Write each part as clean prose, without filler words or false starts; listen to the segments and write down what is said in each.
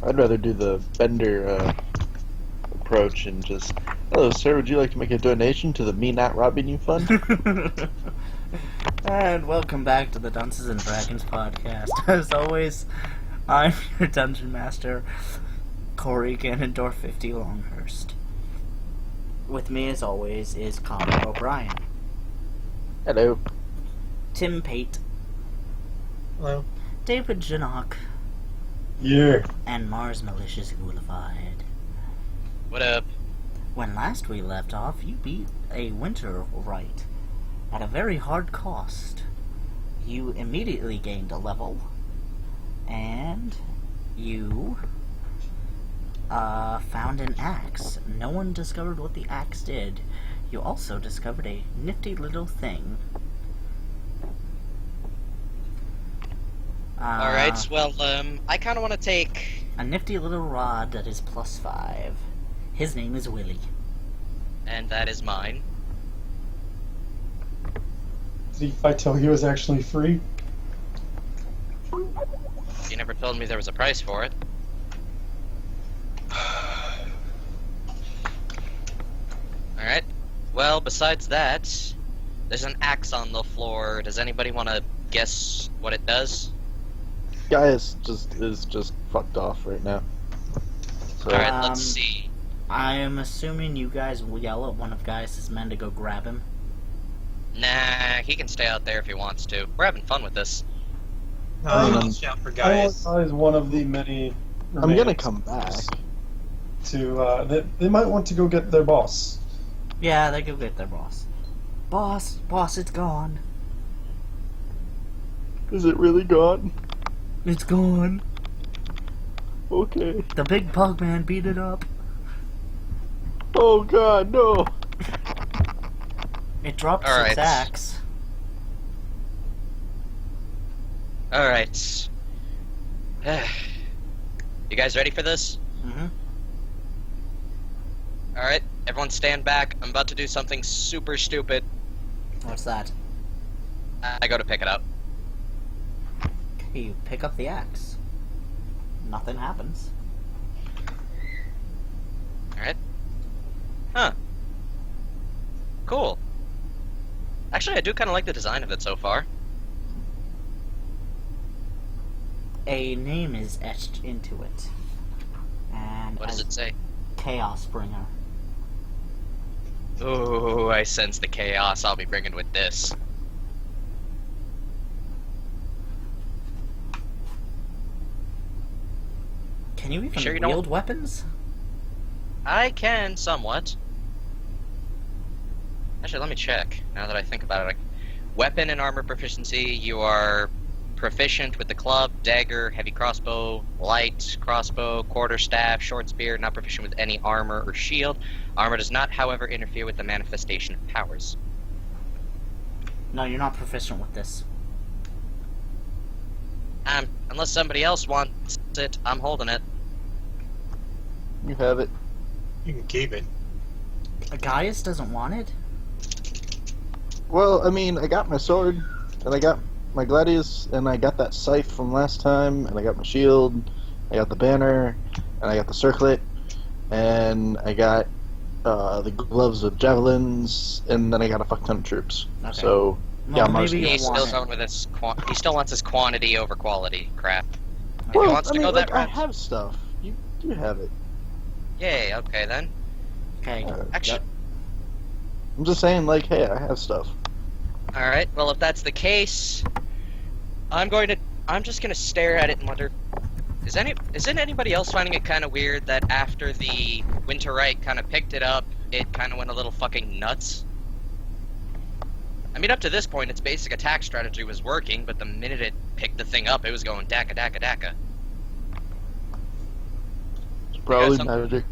I'd rather do the Bender approach and just, hello, sir, would you like to make a donation to the Me Not Robbing You Fund? And welcome back to the Dunces and Dragons podcast. As always, I'm your Dungeon Master, Corey Ganondorf 50 Longhurst. With me, as always, is Connor O'Brien, Hello. Tim Pate, Hello. David Janock, Yeah. and Mars Malicious Ghoulified. What up? When last we left off, you beat a winter rite at a very hard cost. You immediately gained a level, and you found an axe. No one discovered what the axe did. You also discovered a nifty little thing. Alright, well, I kind of want to take... A nifty little rod that is +5. His name is Willie. And that is mine. Did he fight till he was actually free? You never told me there was a price for it. Alright, well, besides that, there's an axe on the floor. Does anybody want to guess what it does? Guy is just fucked off right now. So, Alright, let's see. I am assuming you guys will yell at one of Gaius' men to go grab him. Nah, he can stay out there if he wants to. We're having fun with this. Um, Shout for I guys. is one of the many. I'm gonna remains come back. To they might want to go get their boss. Yeah, they go get their boss. Boss, it's gone. Is it really gone? It's gone. Okay. The big pug man beat it up. Oh god, no! It dropped All its right. axe. Alright. You guys ready for this? Mm-hmm. Alright, everyone stand back. I'm about to do something super stupid. What's that? I go to pick it up. Okay, you pick up the axe. Nothing happens. Alright. Huh. Cool. Actually, I do kind of like the design of it so far. A name is etched into it. And What does it say? Chaos Bringer. Ooh, I sense the chaos I'll be bringing with this. Can you even Sure you wield don't- weapons? I can, somewhat. Actually, let me check, now that I think about it. Weapon and armor proficiency, you are proficient with the club, dagger, heavy crossbow, light crossbow, quarterstaff, short spear, not proficient with any armor or shield. Armor does not, however, interfere with the manifestation of powers. No, you're not proficient with this. Unless somebody else wants it, I'm holding it. You have it. You can keep it. Gaius doesn't want it? Well, I mean, I got my sword, and I got my gladius, and I got that scythe from last time, and I got my shield, I got the banner, and I got the circlet, and I got the gloves with javelins, and then I got a fuck ton of troops. Okay. So, Well, yeah, Mars. maybe He's you'll still want it. going with his he still wants his quantity over quality crap. If he Well, wants I to mean, go like, that I route, have stuff. You do have it. yay, okay then. Okay. Actually, I'm just saying, like, hey, I have stuff. alright, well if that's the case, I'm just gonna stare at it and wonder, isn't anybody else finding it kinda weird that after the Winterite kinda picked it up, it kinda went a little fucking nuts? I mean, up to this point, its basic attack strategy was working, but the minute it picked the thing up, it was going daka daka daka. It's probably some- magic.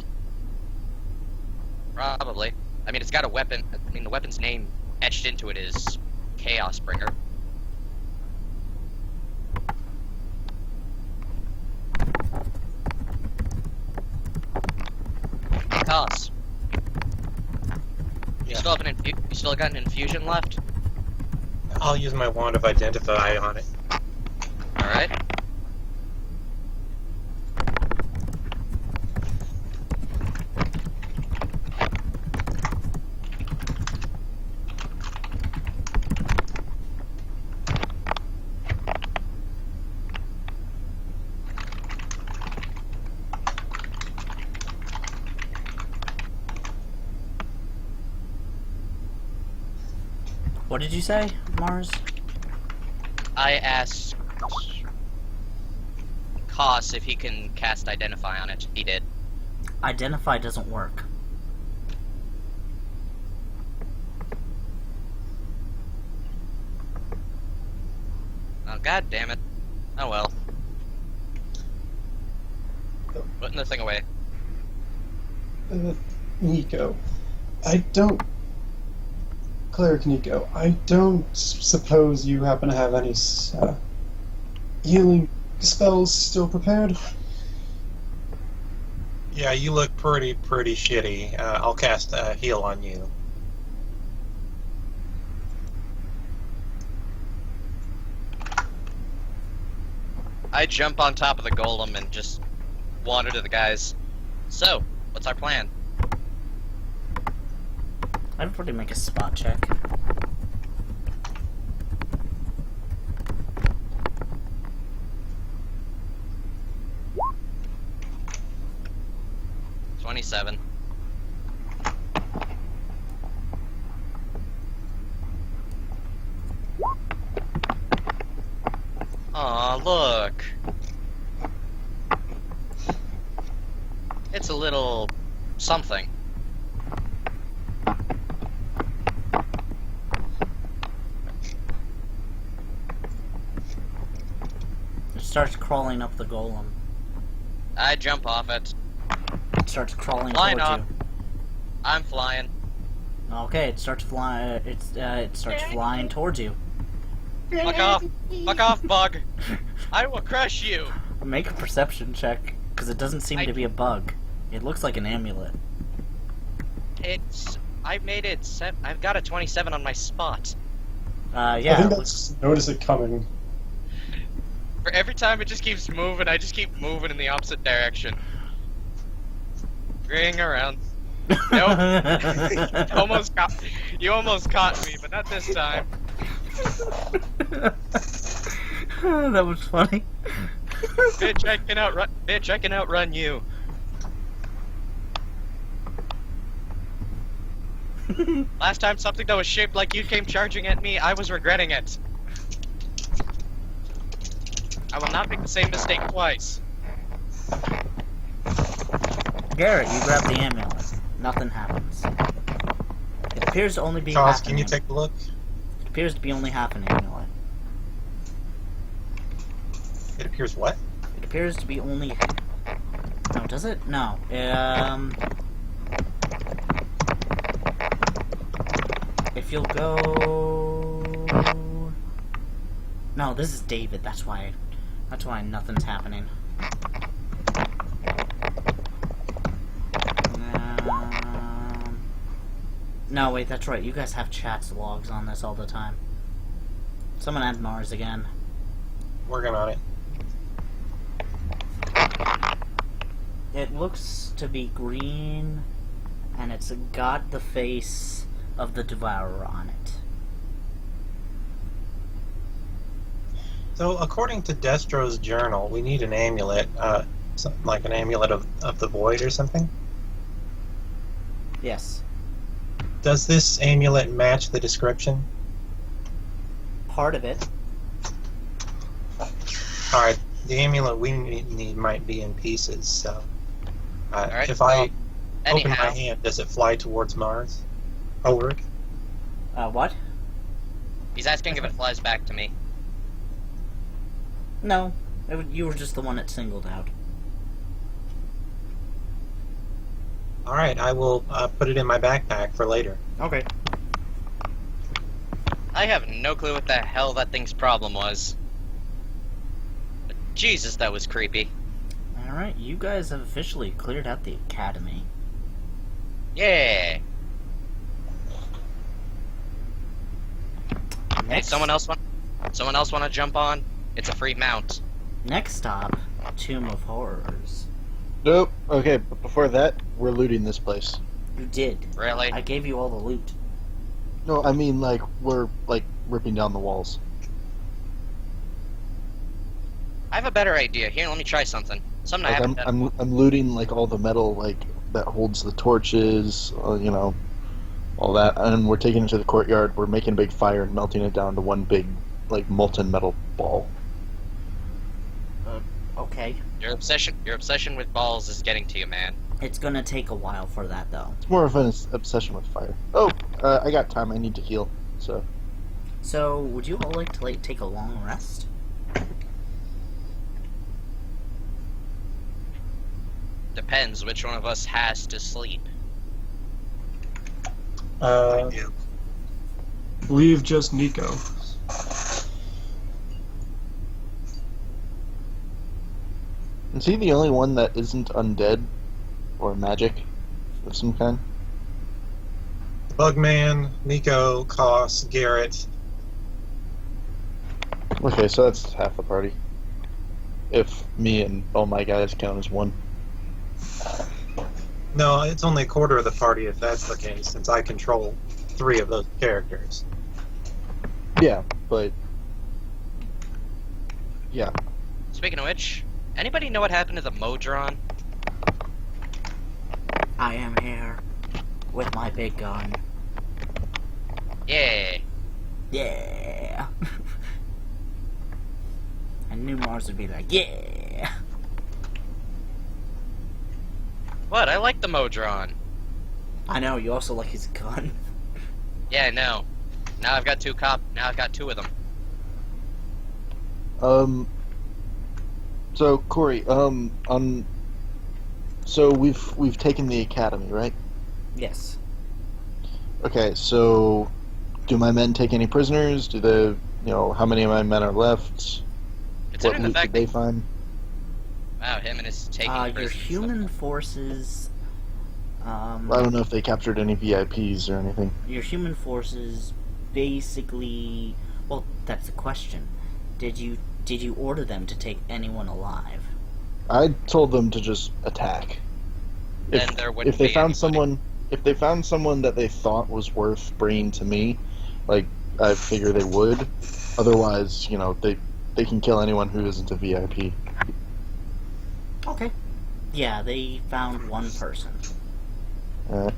Probably. I mean, it's got a weapon. I mean, the weapon's name etched into it is Chaos Bringer. Chaos. You still have you still got an infusion left? I'll use my wand of identify on it. Alright. What did you say, Mars? I asked Koss if he can cast Identify on it. He did. Identify doesn't work. Oh, god damn it. Oh well. Putting the thing away. Nico, Cleric Nico, I don't suppose you happen to have any healing spells still prepared? Yeah, you look pretty shitty. I'll cast heal on you. I jump on top of the golem and just wander to the guys. So, what's our plan? Everybody make a spot check. $27. Aw, look. It's a little something. It starts crawling up the golem. I jump off it. It starts crawling Flying towards off. I'm flying. you. Okay, it starts flying. It starts flying towards you. Fuck off. Fuck off, bug. I will crush you. Make a perception check, because it doesn't seem to be a bug. It looks like an amulet. I made it I've got a 27 on my spot. I Yeah. think It that's notice it coming. For every time it just keeps moving, I just keep moving in the opposite direction. Ring around. Nope. You almost caught me, but not this time. That was funny. Bitch, I can outrun you. Last time something that was shaped like you came charging at me, I was regretting it. I will not make the same mistake twice. Garrett, you grab the amulet. Nothing happens. It appears to only be Charles, half can an you amulet. take a look? It appears to be only half an amulet. It appears what? It appears to be only... No, does it? No. If you'll go... No, this is David. That's why nothing's happening. No, wait, that's right. You guys have chats logs on this all the time. Someone add Mars again. Working on it. It looks to be green, and it's got the face of the Devourer on it. So, according to Destro's journal, we need an amulet, something like an amulet of the void or something. Yes. Does this amulet match the description? Part of it. Alright, the amulet we need might be in pieces, so... Alright, if I well, open my anyhow. hand, does it fly towards Mars? Ulrich? What? He's asking if it flies back to me. No. You were just the one that singled out. Alright, I will put it in my backpack for later. Okay. I have no clue what the hell that thing's problem was. But Jesus, that was creepy. Alright, you guys have officially cleared out the academy. Yeah. Hey, Next, someone else want to jump on? It's a free mount. next stop, Tomb of Horrors. Nope. Okay, but before that, we're looting this place. You did. Really? I gave you all the loot. No, I mean, like, we're, like, ripping down the walls. I have a better idea. Here, let me try something. Something I Like, haven't done. I'm looting, like, all the metal, like, that holds the torches, you know, all that, and we're taking it to the courtyard. We're making a big fire and melting it down to one big, like, molten metal ball. Okay. Your obsession with balls is getting to you, man. It's gonna take a while for that, though. It's more of an obsession with fire. Oh, I got time. I need to heal. So, So, would you all like to take a long rest? Depends which one of us has to sleep. Leave just Nico. is he the only one that isn't undead or magic of some kind? Bugman, Nico, Koss, Garrett. Okay, so that's half the party. If me and all my guys count as one. No, it's only a quarter of the party if that's the case, since I control 3 of those characters. Yeah, but yeah. Speaking of which, anybody know what happened to the Modron? I am here with my big gun. Yeah. Yeah. I knew Mars would be like, yeah. What? I like the Modron. I know, you also like his gun. Yeah, I know. Now I've got 2 of them. So Corey, so we've taken the academy, right? Yes. Okay, so do my men take any prisoners? Do they, how many of my men are left? What Considering the loot fact did they that find? wow, him and his taking Your prisoners. human forces, I don't know if they captured any VIPs or anything. your human forces basically, well, that's the question. Did you order them to take anyone alive? I told them to just attack. Then there wouldn't if they be found anybody. if they found someone that they thought was worth bringing to me, like, I figure they would. Otherwise, they can kill anyone who isn't a VIP. Okay. Yeah, they found one person. Uh,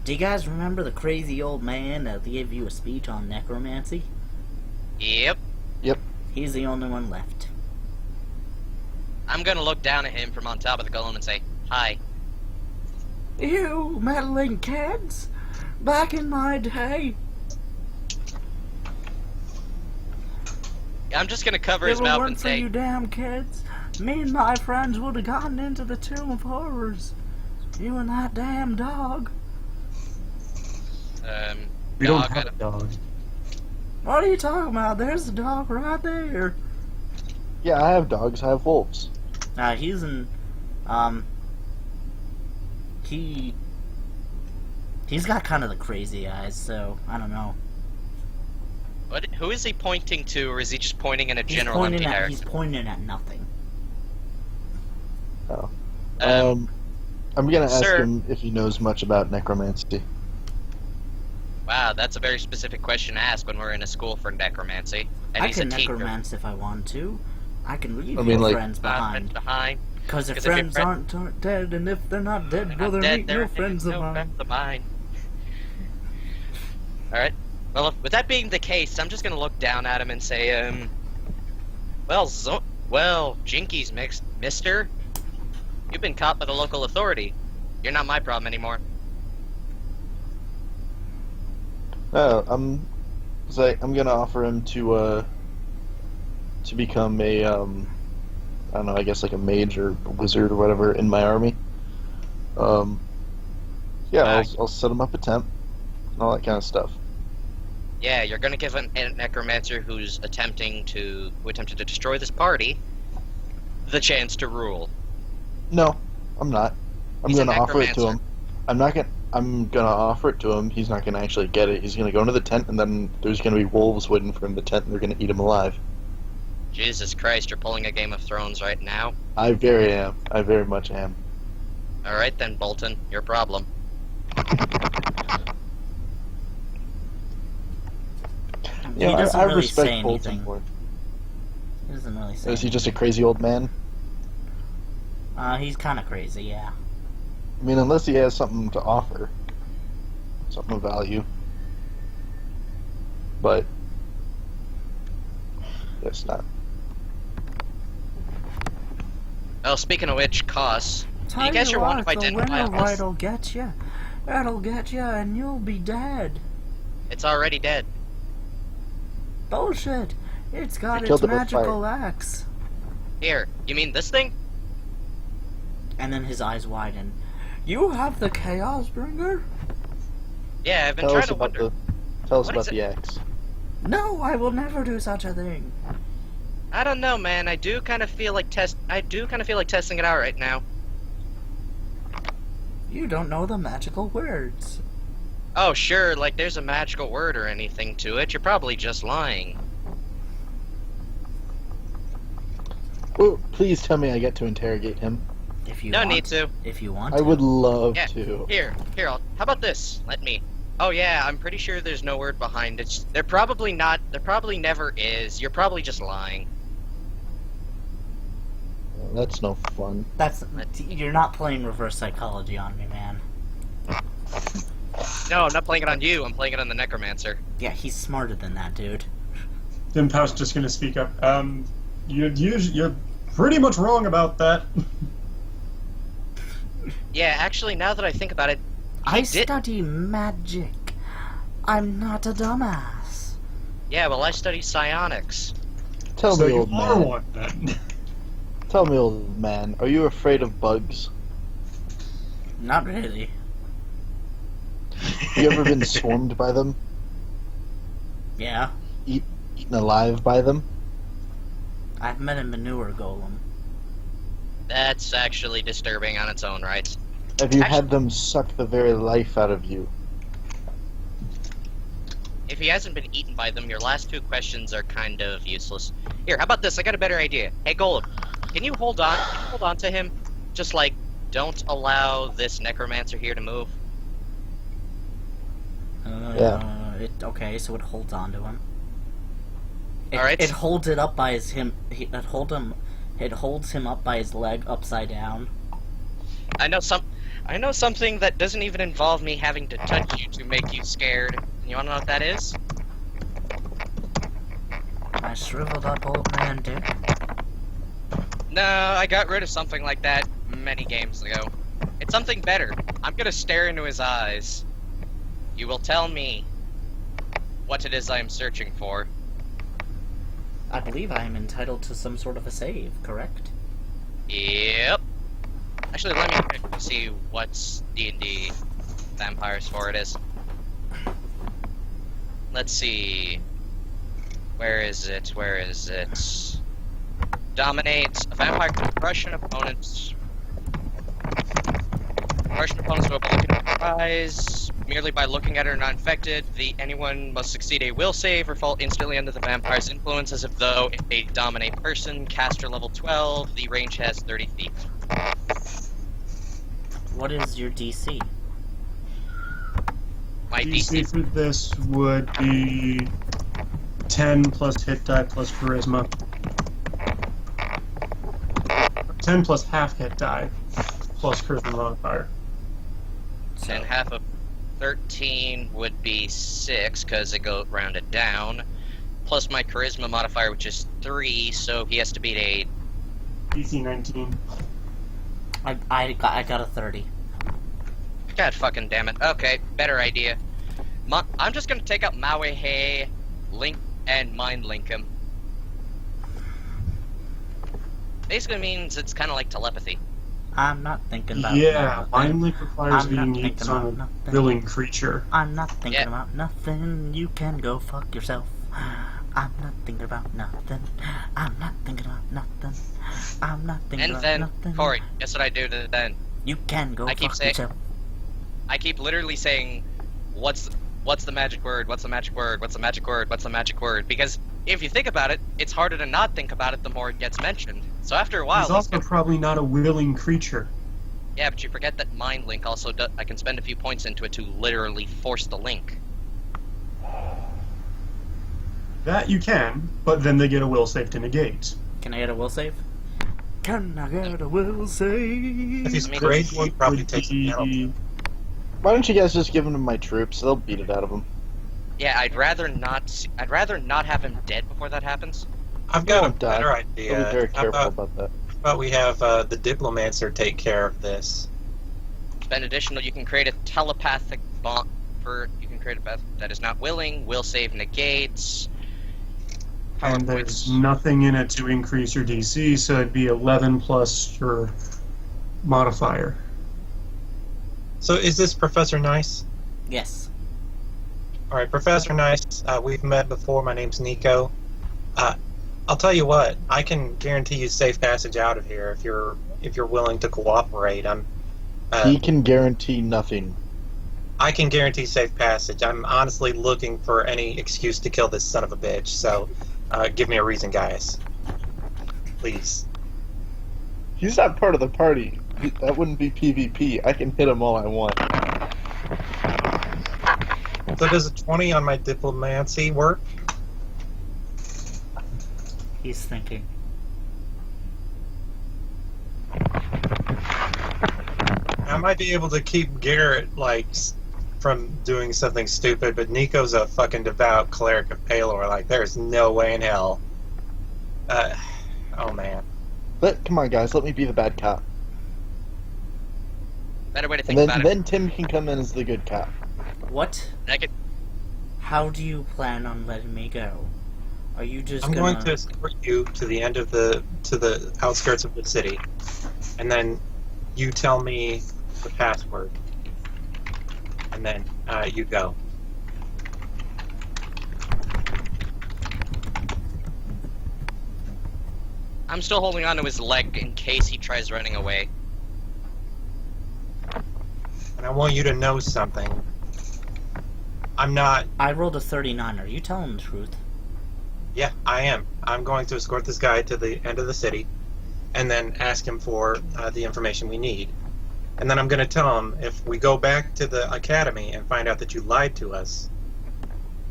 Do you guys remember the crazy old man that gave you a speech on necromancy? Yep. He's the only one left. I'm gonna look down at him from on top of the golem and say, hi. You meddling kids! Back in my day, I'm just gonna cover if his it mouth weren't and for say, you damn kids, me and my friends would have gotten into the Tomb of Horrors. You and that damn dog. We no, don't I've have got a dog. What are you talking about? There's a dog right there. yeah, I have dogs. I have wolves. He's in, he's got kind of the crazy eyes, so I don't know. who is he pointing to, or is he just pointing in a general He's direction? pointing at nothing. Oh. Um, I'm gonna ask sir. him if he knows much about necromancy. Wow, that's a very specific question to ask when we're in a school for necromancy. And I he's can a teacher. necromance if I want to. I can leave I mean, your like- friends Friends behind. behind. Because if 'Cause if your friends friend- aren't dead, and if they're not dead, They're well, not they're dead, no friends of no mine. friends of mine. Alright. Well, with that being the case, I'm just gonna look down at him and say, well, Jinkies, mister. You've been caught by the local authority. You're not my problem anymore. I'm gonna offer him to become a I don't know, I guess like a mage or a wizard or whatever in my army. Yeah, I'll set him up a tent and all that kind of stuff. Yeah, you're gonna give a necromancer who's attempted to destroy this party the chance to rule. No, I'm not. I'm He's a gonna offer it to necromancer. him. I'm gonna offer it to him. He's not gonna actually get it. He's gonna go into the tent, and then there's gonna be wolves waiting for him in the tent, and they're gonna eat him alive. Jesus Christ, you're pulling a Game of Thrones right now. I very much am. Alright then, Bolton, your problem. He Yeah, doesn't I really respect say Bolton anything. more. He doesn't really say Is he just a anything. crazy old man? He's kind of crazy, yeah. I mean, unless he has something to offer. something of value. But it's not. Oh, speaking of which, costs. Tell You guys you are one what, to the identify winter us. right'll get you. That'll get you, and you'll be dead. It's already dead. Bullshit. It's got I killed its it with magical axe. Here, you mean this thing? And then his eyes widen. You have the Chaos Bringer? Yeah, I've been Tell trying us to about wonder. Tell us What about is the axe. No, I will never do such a thing. I don't know, man. I do kind of feel like testing it out right now. You don't know the magical words. Oh, sure, like there's a magical word or anything to it. You're probably just lying. Well, please tell me I get to interrogate him. If you No want. need to. If you want I to. would love Yeah, to. Here, how about this? Let me. Oh yeah, I'm pretty sure there's no word behind it. There probably not. There probably never is. You're probably just lying. Well, that's no fun. You're not playing reverse psychology on me, man. No, I'm not playing it on you. I'm playing it on the necromancer. Yeah, he's smarter than that, dude. Then Pouch just gonna speak up. You're pretty much wrong about that. Yeah, actually, now that I think about it, I did- study magic. I'm not a dumbass. yeah. Well, I study psionics. Tell So me, you old are man. one then. Tell me, old man. Are you afraid of bugs? Not really. You ever been swarmed by them? Yeah. Eaten alive by them? I've met a manure golem. That's actually disturbing on its own right. Have you Actually- had them suck the very life out of you? If he hasn't been eaten by them, your last two questions are kind of useless. Here, how about this? I got a better idea. Hey, Golem, can you hold on? Can you hold on to him? Just like, don't allow this necromancer here to move. Okay, so it holds on to him. Alright. It holds it up by It holds him up by his leg upside down. I know something that doesn't even involve me having to touch you to make you scared. You wanna know what that is? My shriveled up old man dick. No, I got rid of something like that many games ago. It's something better. I'm gonna stare into his eyes. You will tell me what it is I am searching for. I believe I am entitled to some sort of a save, correct? Yep. Actually, let me check to see what's D&D Vampires for it is. Let's see. Where is it? Where is it? Dominates. A vampire can crush an opponent's. Crush an opponent's will by looking at their eyes. Merely by looking at it or not infected, anyone must succeed a will save or fall instantly under the vampire's influence as if though a dominate person. Caster level 12. The range has 30 feet. What is your DC? My DC DC. for this would be 10 plus hit die plus charisma. 10 plus half hit die plus charisma modifier. And half of 13 would be 6, because it go rounded down. Plus my charisma modifier, which is 3, so he has to beat a... DC 19. I got a 30. God fucking damn it. Okay, better idea. I'm just gonna take out Maui Hay, link, and mind link him. Basically means it's kind of like telepathy. I'm not thinking about Yeah, nothing. Mind Link requires I'm not being thinking used on about a nothing. willing creature. I'm not thinking Yeah. about nothing. You can go fuck yourself. I'm not thinking about nothing. I'm not thinking about nothing. I'm not thinking And about then, nothing. Corey, guess what I do then? You can go I keep fuck saying- yourself. I keep literally saying, what's the magic word? What's the magic word? What's the magic word? What's the magic word? Because if you think about it, it's harder to not think about it the more it gets mentioned. So after a while, He's also probably not a willing creature. yeah, but you forget that mind link also I can spend a few points into it to literally force the link. That you can, but then they get a will save to negate. Can I get a will save? Can I get a will save? If he's I mean, great, he One probably would takes the penalty. be Why don't you guys just give him to my troops? They'll beat it out of him. Yeah, I'd rather not have him dead before that happens. I've got a won't die. better I'll idea. be very How careful about that. about we have the Diplomancer take care of this? Spend additional. You can create a telepathic bond for. You can create a path that is not willing. Will save negates. Power And points. there's nothing in it to increase your DC, so it'd be 11 plus your modifier. So is this Professor Nice? Yes. All right, Professor Nice. We've met before. My name's Nico. I'll tell you what. I can guarantee you safe passage out of here if you're willing to cooperate. He can guarantee nothing. I can guarantee safe passage. I'm honestly looking for any excuse to kill this son of a bitch. So, give me a reason, guys. Please. He's not part of the party. That wouldn't be PvP. I can hit him all I want. So does a 20 on my diplomancy work? He's thinking. I might be able to keep Garrett, from doing something stupid, but Nico's a fucking devout cleric of Palor. There's no way in hell. Oh man. Come on, guys. Let me be the bad cop. Better way to And think then, about then Tim can come in as the good cop. What? it. How do you plan on letting me go? Are you just I'm gonna... going to escort you to the end of the outskirts of the city, and then you tell me the password, and then you go. I'm still holding on to his leg in case he tries running away. And I want you to know something. I'm not. I rolled a 39. Are you telling the truth? Yeah, I am. I'm going to escort this guy to the end of the city, and then ask him for the information we need. And then I'm going to tell him if we go back to the academy and find out that you lied to us,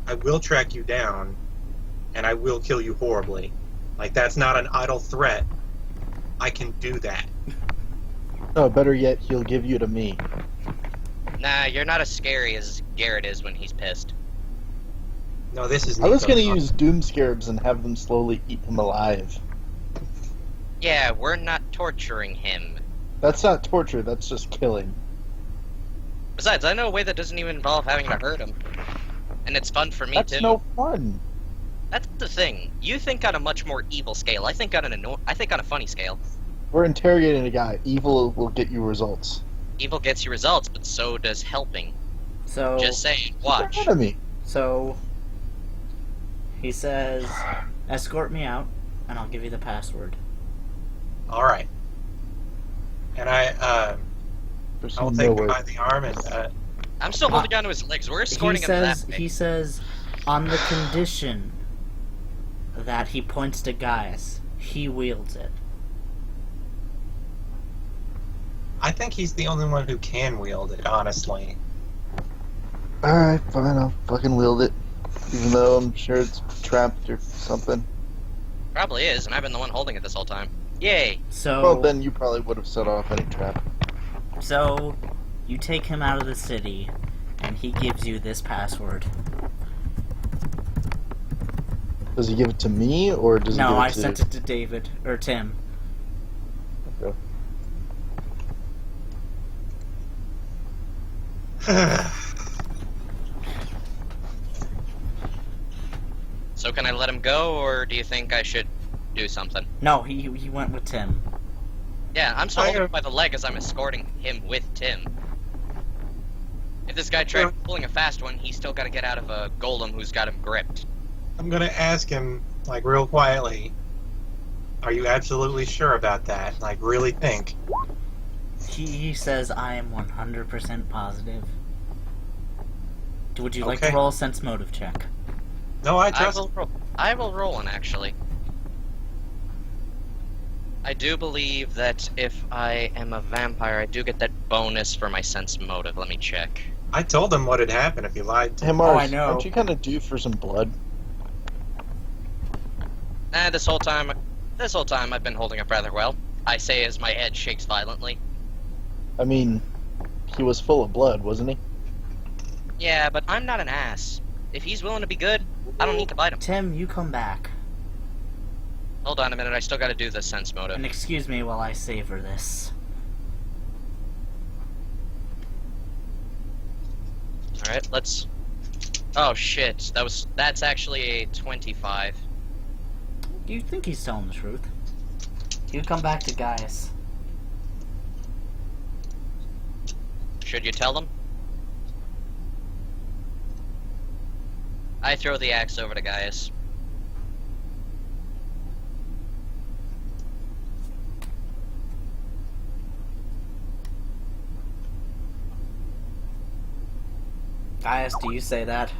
I will track you down, and I will kill you horribly. That's not an idle threat. I can do that. Oh, better yet, he'll give you to me. Nah, you're not as scary as Garrett is when he's pissed. No, this is. I was Nico's going to fault. use Doom Scarabs and have them slowly eat him alive. Yeah, we're not torturing him. That's not torture, that's just killing. Besides, I know a way that doesn't even involve having to hurt him. And it's fun for me, That's too. no fun. That's the thing. You think on a much more evil scale. I think on a funny scale. We're interrogating a guy. Evil will get you results. Evil gets you results, but so does helping. So... Just saying. He's Watch. an enemy. So... He says, escort me out, and I'll give you the password. All right. And I There's will take him nowhere. by the arm and I'm still holding on to his legs. We're escorting him that way. He says, on the condition that he points to Gaius, he wields it. I think he's the only one who can wield it, honestly. Alright, fine, I'll fucking wield it. Even though I'm sure it's trapped or something. Probably is, and I've been the one holding it this whole time. Yay! So... Well, then you probably would have set off any trap. So, you take him out of the city, and he gives you this password. Does he give it to me, or does he No, give it I to... sent it to David, or Tim. Okay. So can I let him go, or do you think I should do something? No, he went with Tim. Yeah, I'm still I, holding him by the leg as I'm escorting him with Tim. If this guy tried pulling a fast one, he's still got to get out of a golem who's got him gripped. I'm gonna ask him, real quietly, are you absolutely sure about that? Really think. He says, I am 100% positive. Would you like to Okay. roll a sense motive check? No, I I trust. will roll one, actually. I do believe that if I am a vampire, I do get that bonus for my sense motive. Let me check. I told him what had happened if he lied to Hey, me. Mars, I know. aren't you kind of due for some blood? Nah, this whole time I've been holding up rather well. I say as my head shakes violently. I mean, he was full of blood, wasn't he? Yeah, but I'm not an ass. If he's willing to be good, I don't need to bite him. Tim, you come back. Hold on a minute, I still gotta do the sense motive. And excuse me while I savor this. Alright, let's... Oh shit, that's actually a 25. Do you think he's telling the truth? You come back to Gaius. Should you tell them? I throw the axe over to Gaius. Gaius, do you say that?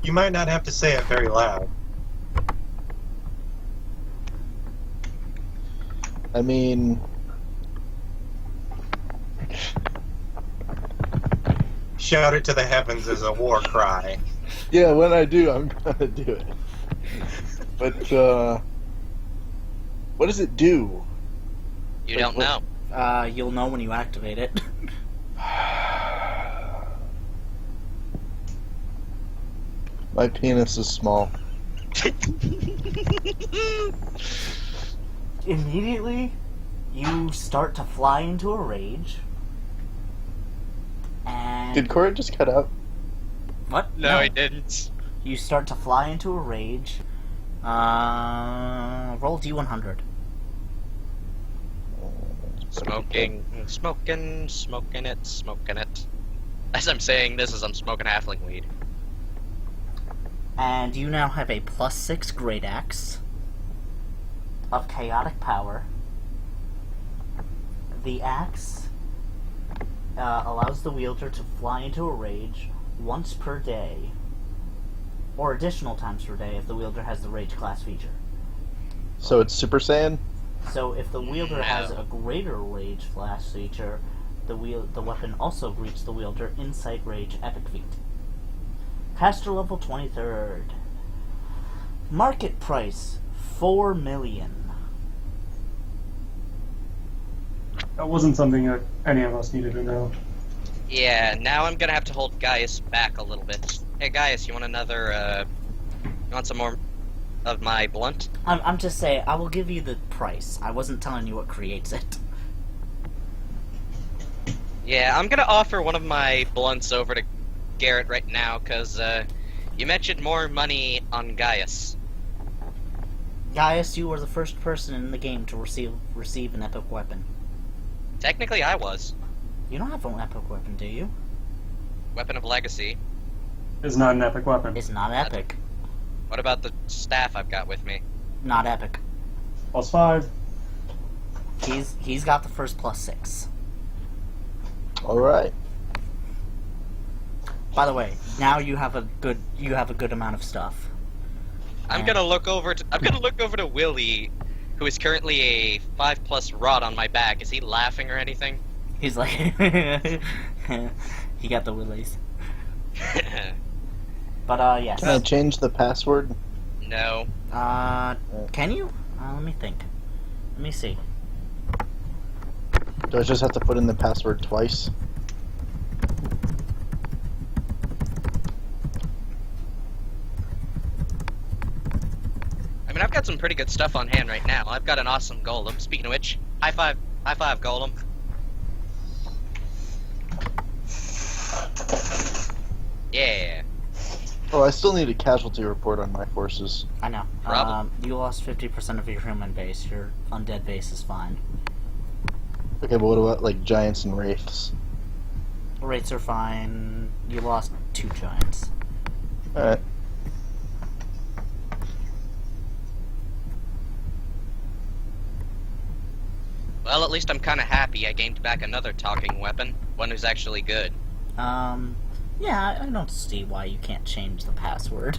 You might not have to say it very loud. I mean, Shout it to the heavens as a war cry. yeah, when I do, I'm gonna do it. But, what does it do? You don't know. You'll know when you activate it. My penis is small. Immediately, you start to fly into a rage. And... Did Cora just cut out? What? No, I didn't. You start to fly into a rage. Roll D100. Smoking it. As I'm saying this, as I'm smoking halfling weed. And you now have a +6 Great Axe of chaotic power. The axe allows the wielder to fly into a rage once per day, or additional times per day if the wielder has the rage class feature. So it's Super Saiyan? So if the wielder has a greater rage class feature, the weapon also greets the wielder Insight Rage Epic feat. Caster level 23rd. Market price 4 million. That wasn't something that any of us needed to know. Yeah, now I'm gonna have to hold Gaius back a little bit. Hey Gaius, you want another, you want some more of my blunt? I'm just saying, I will give you the price. I wasn't telling you what creates it. Yeah, I'm gonna offer one of my blunts over to Garrett right now, because, you mentioned more money on Gaius. Gaius, you were the first person in the game to receive an epic weapon. Technically, I was. You don't have an epic weapon, do you? Weapon of Legacy. It's not an epic weapon. It's not epic. What about the staff I've got with me? Not epic. +5. He's got the first +6. Alright. By the way, now you have a good amount of stuff. I'm gonna look over to Willie, who is currently a 5+ rod on my back. Is he laughing or anything? He's like, he got the willies. But yes. Can I change the password? No. Can you? Let me think. Let me see. Do I just have to put in the password twice? I mean, I've got some pretty good stuff on hand right now. I've got an awesome golem. Speaking of which, high five, golem. Yeah. Oh, I still need a casualty report on my forces. I know. Problem. You lost 50% of your human base. Your undead base is fine. Okay, but what about, like, giants and wraiths? Rates are fine. You lost 2 giants. Alright. Well, at least I'm kind of happy I gained back another talking weapon. One who's actually good. Yeah, I don't see why you can't change the password.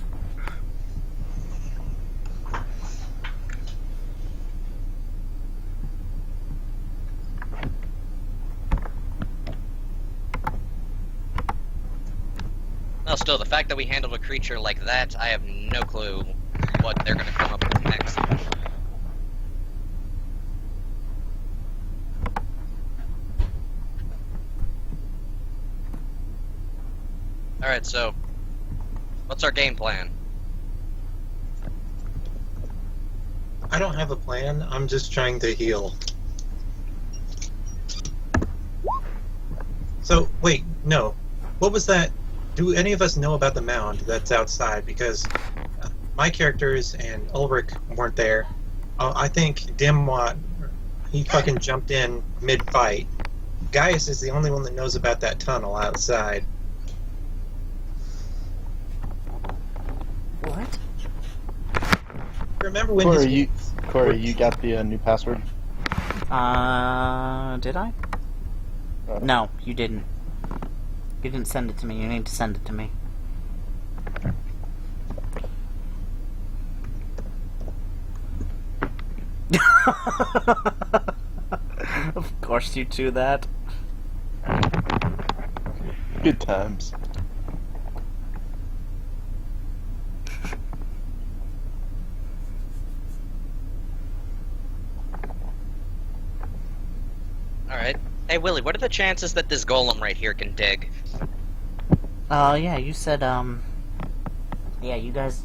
Well, still, the fact that we handled a creature like that, I have no clue what they're going to come up with next. Alright, so, what's our game plan? I don't have a plan. I'm just trying to heal. So, wait, no. What was that? Do any of us know about the mound that's outside? Because my characters and Ulrich weren't there. I think Dimwat, he fucking jumped in mid-fight. Gaius is the only one that knows about that tunnel outside. What? Remember when Corey, you got the new password? Did I? No, you didn't. You didn't send it to me. You need to send it to me. Of course you do that. Good times. Alright. Hey, Willie, what are the chances that this golem right here can dig? Yeah, you said, yeah, you guys...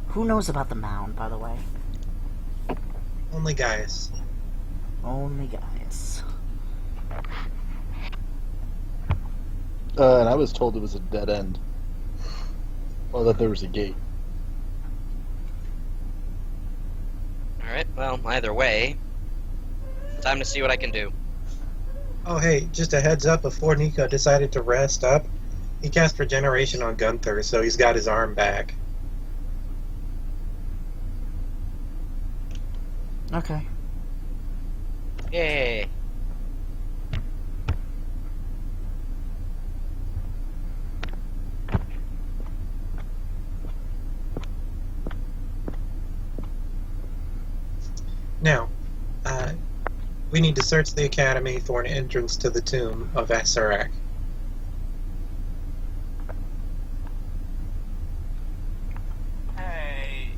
Who knows about the mound, by the way? Only Gaius. Only Gaius. And I was told it was a dead end. Or that there was a gate. Alright, well, either way, time to see what I can do. Oh, hey, just a heads up, before Nico decided to rest up, he cast Regeneration on Gunther, so he's got his arm back. Okay. Yay! Now, we need to search the academy for an entrance to the tomb of Asarak. Hey.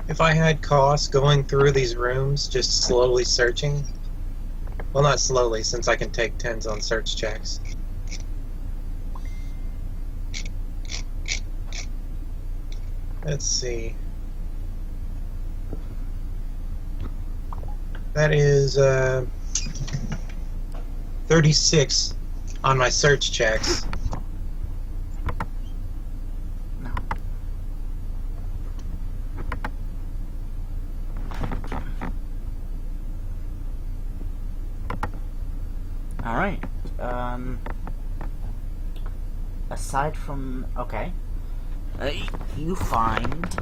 If I had Koss going through these rooms, just slowly searching... Well, not slowly, since I can take 10s on search checks. Let's see. That is 36 on my search checks. No. Alright. Aside from... Okay. You find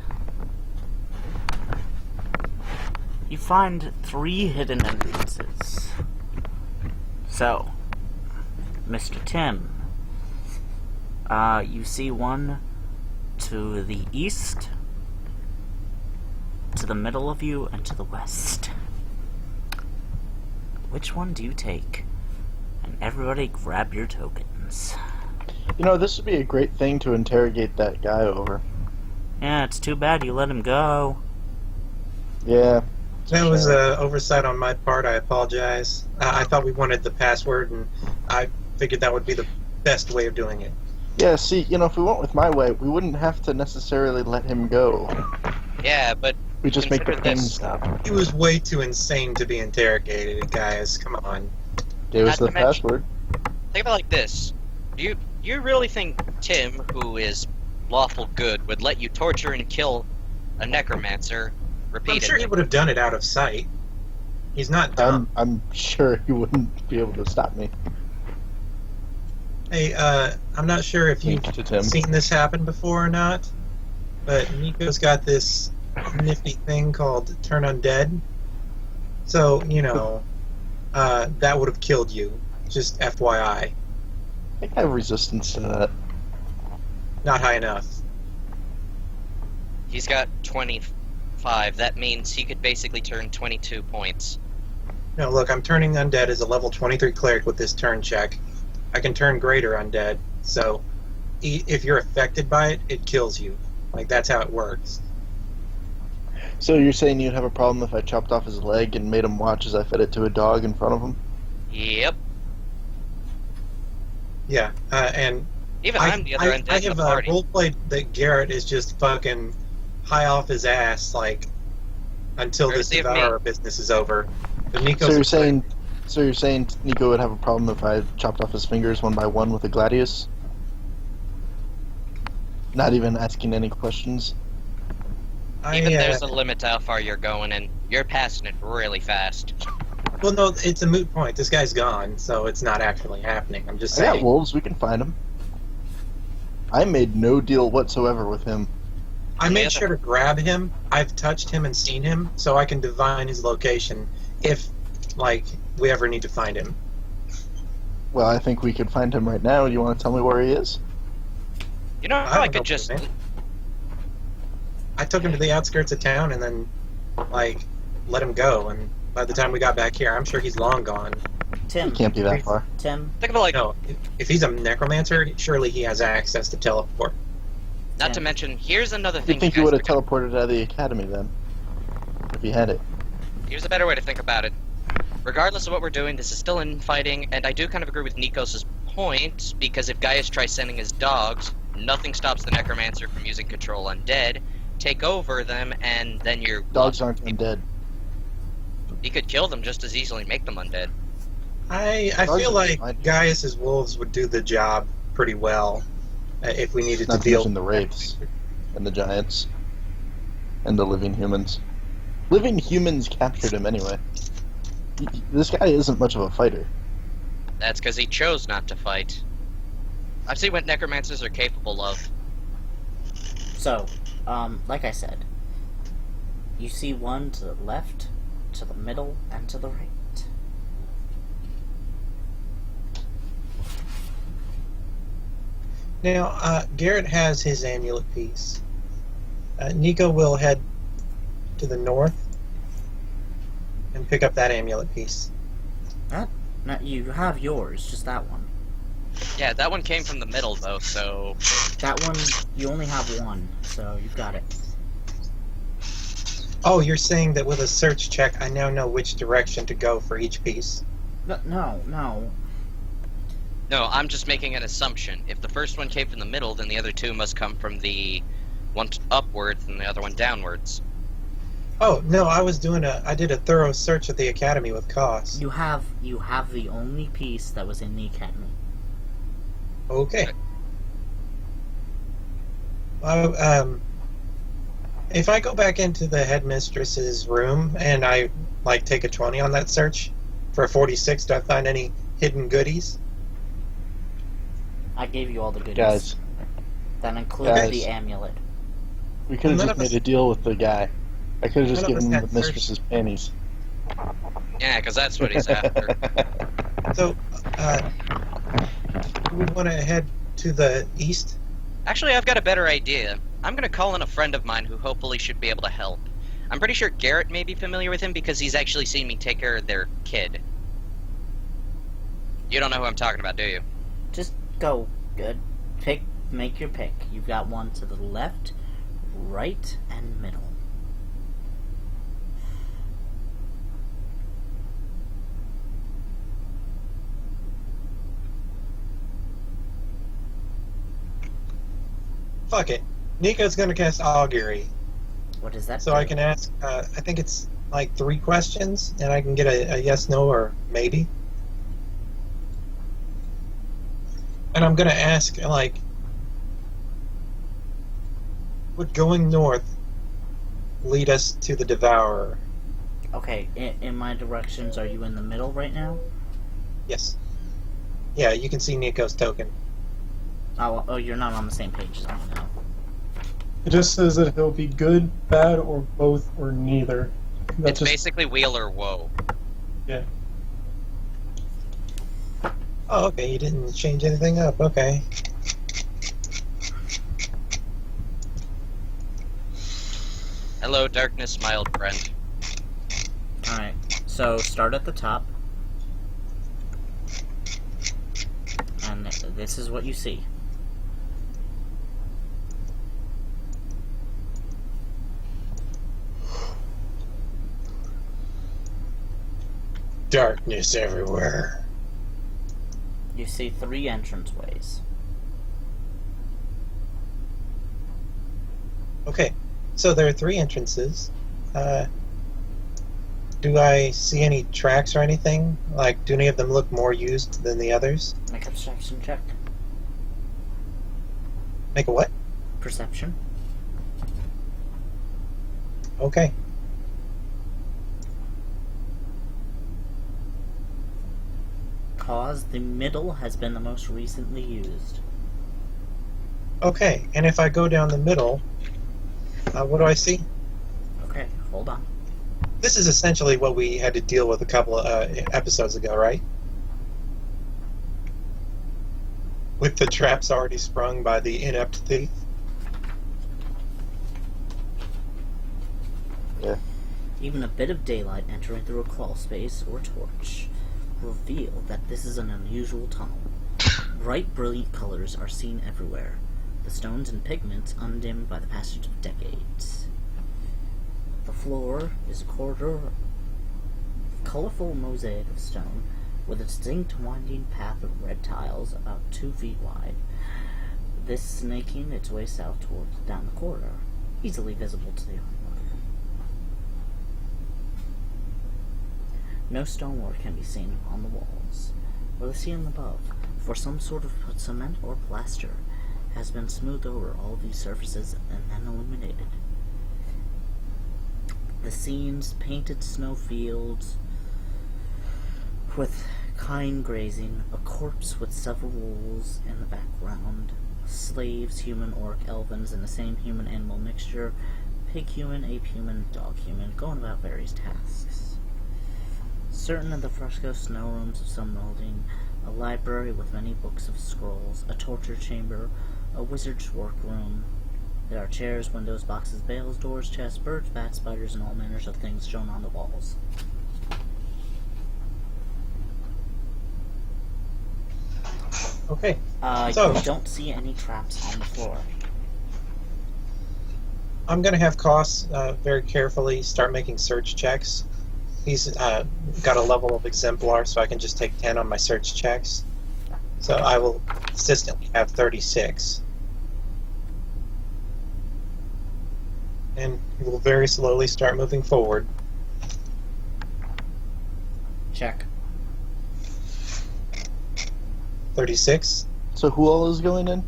3 hidden entrances. So, Mr. Tim, you see one to the east, to the middle of you, and to the west. Which one do you take? And everybody grab your tokens. You know, this would be a great thing to interrogate that guy over. Yeah, it's too bad you let him go. Yeah. That was an oversight on my part. I apologize. I thought we wanted the password, and I figured that would be the best way of doing it. Yeah, see, you know, if we went with my way, we wouldn't have to necessarily let him go. Yeah, but We just make the consider pin this- stop. He was way too insane to be interrogated, guys. Come on. Gave us Not the to mention- password. think of it like this. You really think Tim, who is lawful good, would let you torture and kill a necromancer I'm repeatedly? sure he would have done it out of sight. He's not dumb. I'm sure he wouldn't be able to stop me. Hey, I'm not sure if you've Thanks to Tim. seen this happen before or not, but Nico's got this nifty thing called Turn Undead. So, you know, that would have killed you. Just FYI. I think I have resistance to that. Not high enough. He's got 25. That means he could basically turn 22 points. No, look, I'm turning Undead as a level 23 cleric with this turn check. I can turn greater undead. So if you're affected by it, it kills you. Like, that's how it works. So you're saying you'd have a problem if I chopped off his leg and made him watch as I fed it to a dog in front of him? Yep. Yeah, and Even I'm the other undead I in the have party. roleplayed that Garrett is just fucking high off his ass, like, until this Courtesy of me. Devourer business is over. But Nico's So you're saying Nico would have a problem if I chopped off his fingers one by one with a gladius? Not even asking any questions? Even there's a limit to how far you're going, and you're passing it really fast. Well, no, it's a moot point. This guy's gone, so it's not actually happening. I'm just I got saying. wolves, we can find him. I made no deal whatsoever with him. I made sure to grab him. I've touched him and seen him, so I can divine his location if, like, we ever need to find him. Well, I think we could find him right now. You want to tell me where he is? You know, I I don't could know, just... man. I took him to the outskirts of town and then, like, let him go. And by the time we got back here, I'm sure he's long gone. Tim. He can't be that far. Tim. Think of it like... No, if he's a necromancer, surely he has access to teleport. Not to mention, here's another You thing think you he guys would have forget. teleported out of the academy then? If he had it. Here's a better way to think about it. Regardless of what we're doing, this is still infighting, and I do kind of agree with Nikos' point, because if Gaius tries sending his dogs, nothing stops the necromancer from using control undead, take over them, and then your Dogs aren't undead. He could kill them just as easily, make them undead. I Dogs feel are like fine. Gaius's wolves would do the job pretty well if we needed Not to to deal mention the wraiths. And the giants. And the living humans. Living humans captured him anyway. This guy isn't much of a fighter. That's because he chose not to fight. I've seen what necromancers are capable of. So, like I said, you see one to the left, to the middle, and to the right. Now, Garrett has his amulet piece. Nico will head to the north and pick up that amulet piece. Now, you have yours, just that one. Yeah, that one came from the middle, though, so... That one, you only have one, so you've got it. Oh, you're saying that with a search check, I now know which direction to go for each piece. No. No, I'm just making an assumption. If the first one came from the middle, then the other two must come from the one upwards and the other one downwards. Oh, no, I did a thorough search at the academy with Koss. You have the only piece that was in the academy. Okay. If I go back into the headmistress's room and I, like, take a 20 on that search for a 46, do I find any hidden goodies? I gave you all the goodies. Guys, That includes Guys. the amulet. we could have None just of us- made a deal with the guy. I could have just None of given us him had the mistress's panties. Yeah, because that's what he's after. So, we want to head to the east? Actually, I've got a better idea. I'm gonna call in a friend of mine who hopefully should be able to help. I'm pretty sure Garrett may be familiar with him because he's actually seen me take care of their kid. You don't know who I'm talking about, do you? Just go. Good. Make your pick. You've got one to the left, right, and middle. Fuck it. Nico's gonna cast Augury. What does that So do? I can ask, I think it's like 3 questions, and I can get a yes, no, or maybe. And I'm gonna ask, like, would going north lead us to the Devourer? Okay, in my directions, are you in the middle right now? Yes. Yeah, you can see Nico's token. Oh, you're not on the same page as me now. It just says that he'll be good, bad, or both, or neither. It's That's just, basically wheel or woe. yeah. Oh, okay, you didn't change anything up, okay. Hello, darkness, my old friend. Alright, so start at the top. this is what you see. Darkness everywhere. You see 3 entranceways. Okay, so there are 3 entrances. Do I see any tracks or anything? Like, do any of them look more used than the others? Make a perception check. Make a what? Perception. Okay. Cause the middle has been the most recently used. Okay, and if I go down the middle, what do I see? Okay, hold on. This is essentially what we had to deal with a couple of episodes ago, right? With the traps already sprung by the inept thief. Yeah. Even a bit of daylight entering through a crawl space or torch reveal that this is an unusual tunnel. Bright, brilliant colors are seen everywhere, the stones and pigments undimmed by the passage of decades. The floor is a colorful mosaic of stone with a distinct winding path of red tiles about 2 feet wide. This snaking its way south down the corridor, easily visible to the onlooker. No stonework can be seen on the walls or the ceiling above, for some sort of cement or plaster has been smoothed over all these surfaces and then illuminated. The scenes, painted snow fields with kine grazing, a corpse with several wolves in the background, slaves, human, orc, elvins, and the same human-animal mixture, pig-human, ape-human, dog-human, going about various tasks. Certain of the fresco snow rooms of some building, a library with many books of scrolls, a torture chamber, a wizard's workroom. There are chairs, windows, boxes, bales, doors, chests, birds, bats, spiders, and all manners of things shown on the walls. Okay. You don't see any traps on the floor. I'm going to have Koss very carefully start making search checks. He's got a level of exemplar, so I can just take 10 on my search checks. So I will consistently have 36. And we'll very slowly start moving forward. Check. 36. So who all is going in?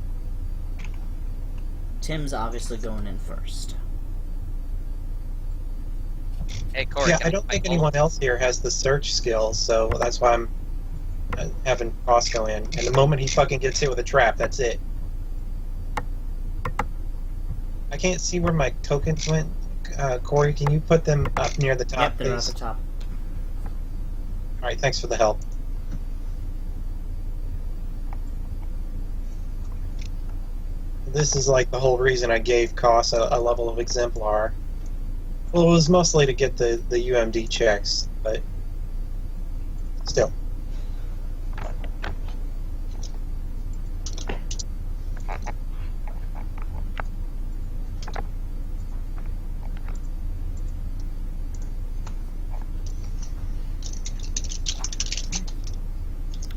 Tim's obviously going in first. Hey, Corey. Yeah, I don't think anyone else here has the search skill, so that's why I'm having Koss go in. And the moment he fucking gets hit with a trap, that's it. I can't see where my tokens went. Corey, can you put them up near the top, Yep, they're please? at the top. Alright, thanks for the help. This is like the whole reason I gave Koss a level of exemplar. Well, it was mostly to get the UMD checks, but still.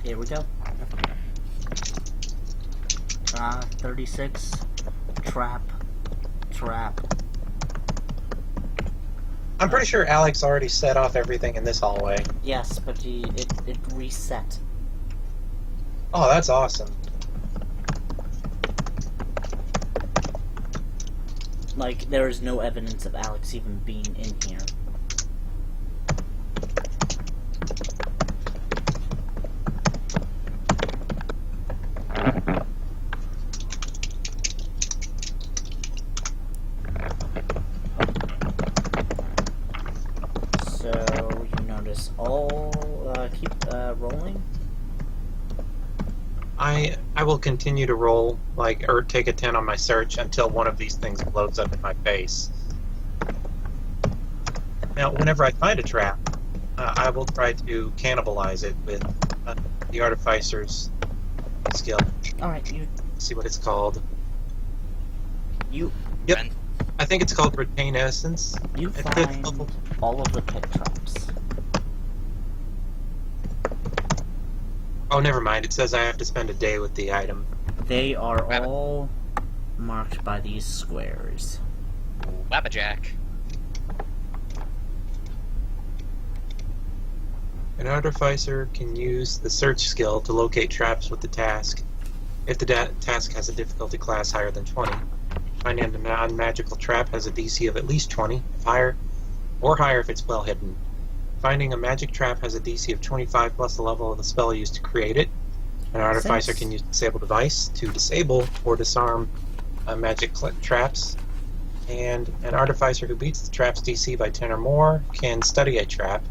Here we go. 36. Trap. I'm pretty sure Alex already set off everything in this hallway. Yes, but it reset. Oh, that's awesome. Like, there is no evidence of Alex even being in here. So, you notice all, keep, rolling? I will continue to roll, like, or take a 10 on my search until one of these things blows up in my face. Now, whenever I find a trap, I will try to cannibalize it with the Artificer's skill. Alright, See what it's called. you Yep. Ren- I think it's called Retain Essence. You At fifth find level. all of the pit traps. Oh, never mind. It says I have to spend a day with the item. They are all marked by these squares. Wabbajack. An artificer can use the search skill to locate traps with the task. If the task has a difficulty class higher than 20, finding a non-magical trap has a DC of at least 20, if higher, or higher if it's well hidden. Finding a magic trap has a DC of 25 plus the level of the spell used to create it. An artificer Since- can use disable device to disable or disarm magic traps. And an artificer who beats the trap's DC by 10 or more can study a trap,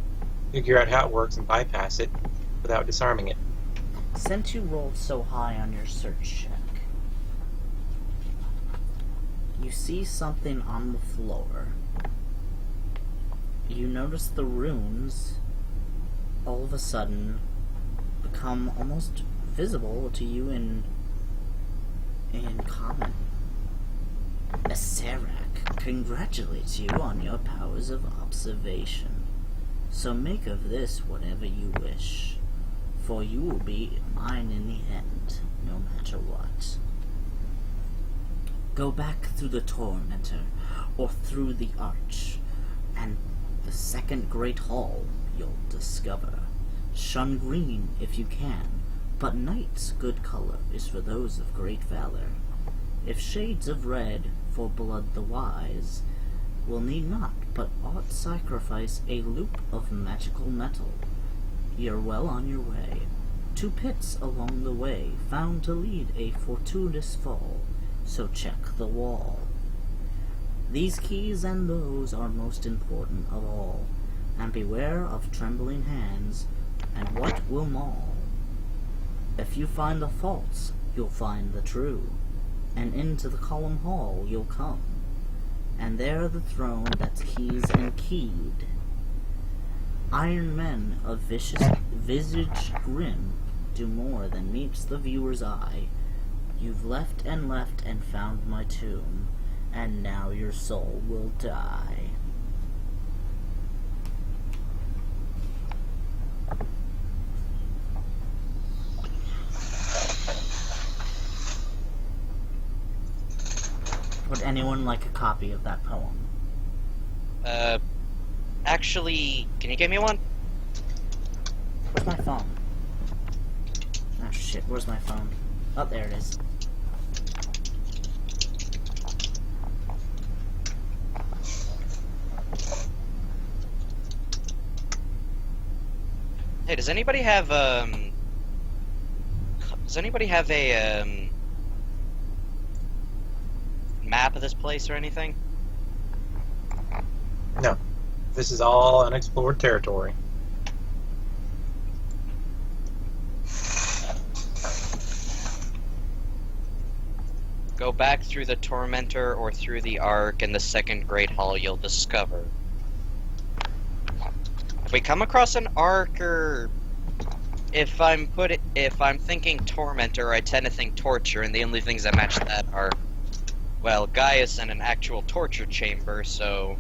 figure out how it works, and bypass it without disarming it. Since you rolled so high on your search check, you see something on the floor. You notice the runes all of a sudden become almost visible to you in common. Serac congratulates you on your powers of observation. So make of this whatever you wish, for you will be mine in the end, no matter what. Go back through the Tormentor, or through the Arch, and the second great hall you'll discover. Shun green if you can, but night's good color is for those of great valor. If shades of red for blood the wise, will need not, but ought sacrifice a loop of magical metal. You're well on your way. 2 pits along the way, found to lead a fortuitous fall, so check the wall. These keys and those are most important of all, and beware of trembling hands, and what will maul. If you find the false, you'll find the true, and into the column hall you'll come, and there the throne that's keys and keyed. Iron men of vicious visage grim do more than meets the viewer's eye. You've left and found my tomb, and now your soul will die. Would anyone like a copy of that poem? Actually, can you give me one? Where's my phone? Ah, shit, where's my phone? Oh, there it is. Hey, does anybody have a map of this place or anything? No. This is all unexplored territory. Go back through the Tormentor or through the Ark, and the second Great Hall you'll discover. If we come across an Ark, or if I'm thinking Tormentor, I tend to think Torture, and the only things that match that are, well, Gaius and an actual torture chamber. So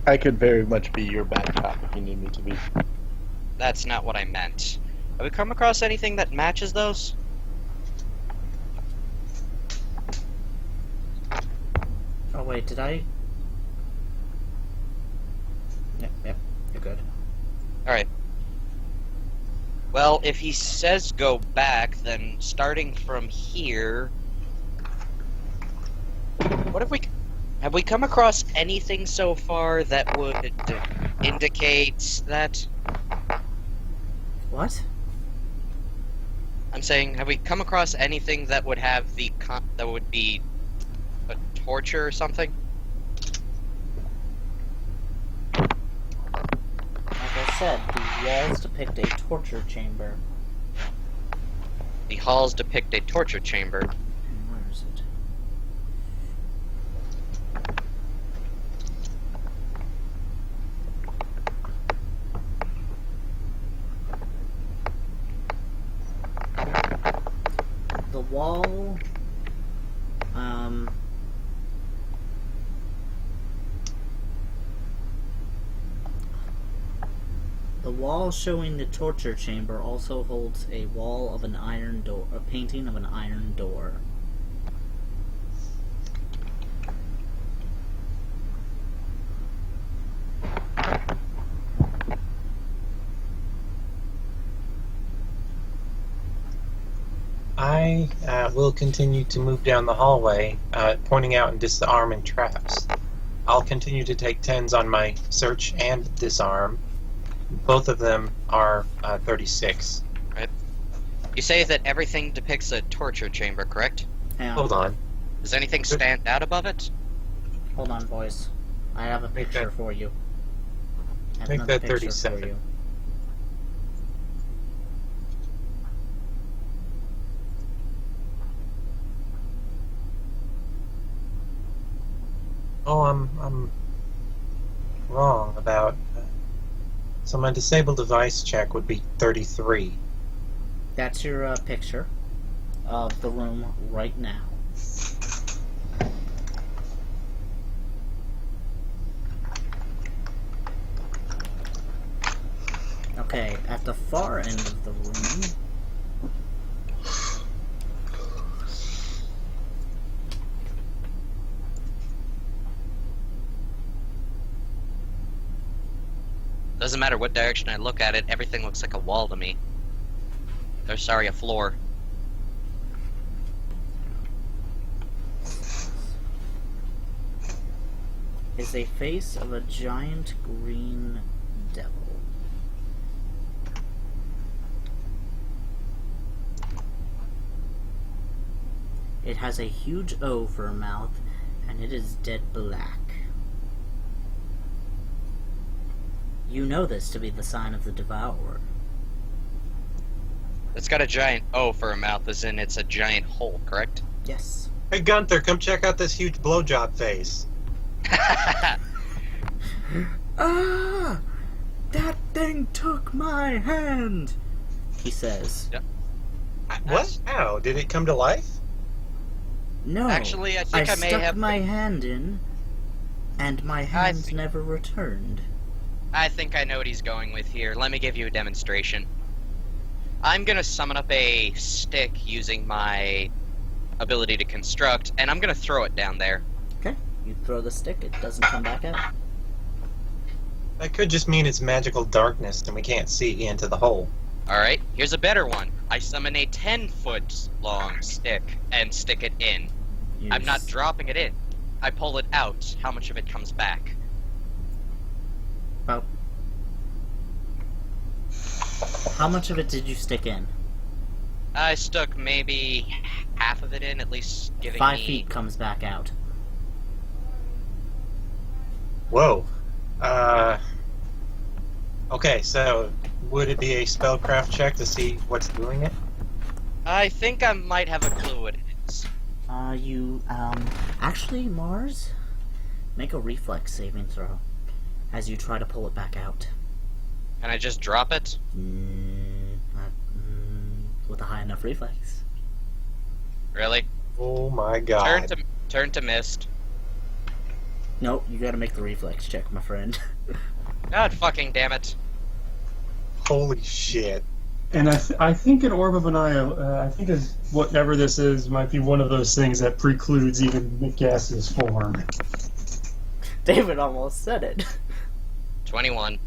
I could very much be your bad cop if you need me to be. that's not what I meant. Have we come across anything that matches those? Oh wait, did I? Yep, you're good. Alright. Well, if he says go back, then starting from here... What have we come across anything so far that would indicate that? What? I'm saying, have we come across anything that would have that would be a torture or something? Like I said, the walls depict a torture chamber. The halls depict a torture chamber. Where is it? wall, the wall showing the torture chamber also holds a wall of an iron door, a painting of an iron door. I will continue to move down the hallway, pointing out and disarming traps. I'll continue to take 10s on my search and disarm. Both of them are 36. You say that everything depicts a torture chamber, correct? Hang on. Hold on. Does anything stand out above it? Hold on, boys. I have a Make picture that- for you. I have make another that picture 37. for you. Oh, I'm wrong about. So my disable device check would be 33. That's your picture of the room right now. Okay, at the far end of the room, Doesn't matter what direction I look at it, everything looks like a wall to me. Or sorry, a floor. is a face of a giant green devil. It has a huge O for a mouth, and it is dead black. You know this to be the sign of the Devourer. It's got a giant O for a mouth, as in it's a giant hole, correct? Yes. Hey Gunther, come check out this huge blowjob face. Ah! That thing took my hand! He says. What? How? Did it come to life? No. Actually, I think I may stuck have- my hand in, and my hand never returned. I think I know what he's going with here. Let me give you a demonstration. I'm gonna summon up a stick using my ability to construct, and I'm gonna throw it down there. Okay, you throw the stick, it doesn't come back out. That could just mean it's magical darkness and we can't see into the hole. Alright, here's a better one. I summon a 10-foot long stick and stick it in. You I'm not s- dropping it in. I pull it out. How much of it comes back? About. How much of it did you stick in? I stuck maybe half of it in, at least giving 5 me... feet comes back out. Whoa. Okay, so would it be a spellcraft check to see what's doing it? I think I might have a clue what it is. Actually, Mars, make a reflex saving throw as you try to pull it back out. Can I just drop it? With a high enough reflex. Really? Oh my god. Turn to mist. Nope, you gotta make the reflex check, my friend. God fucking damn it. Holy shit. And I think an orb of I think whatever this is might be one of those things that precludes even the gaseous form. David almost said it. 21.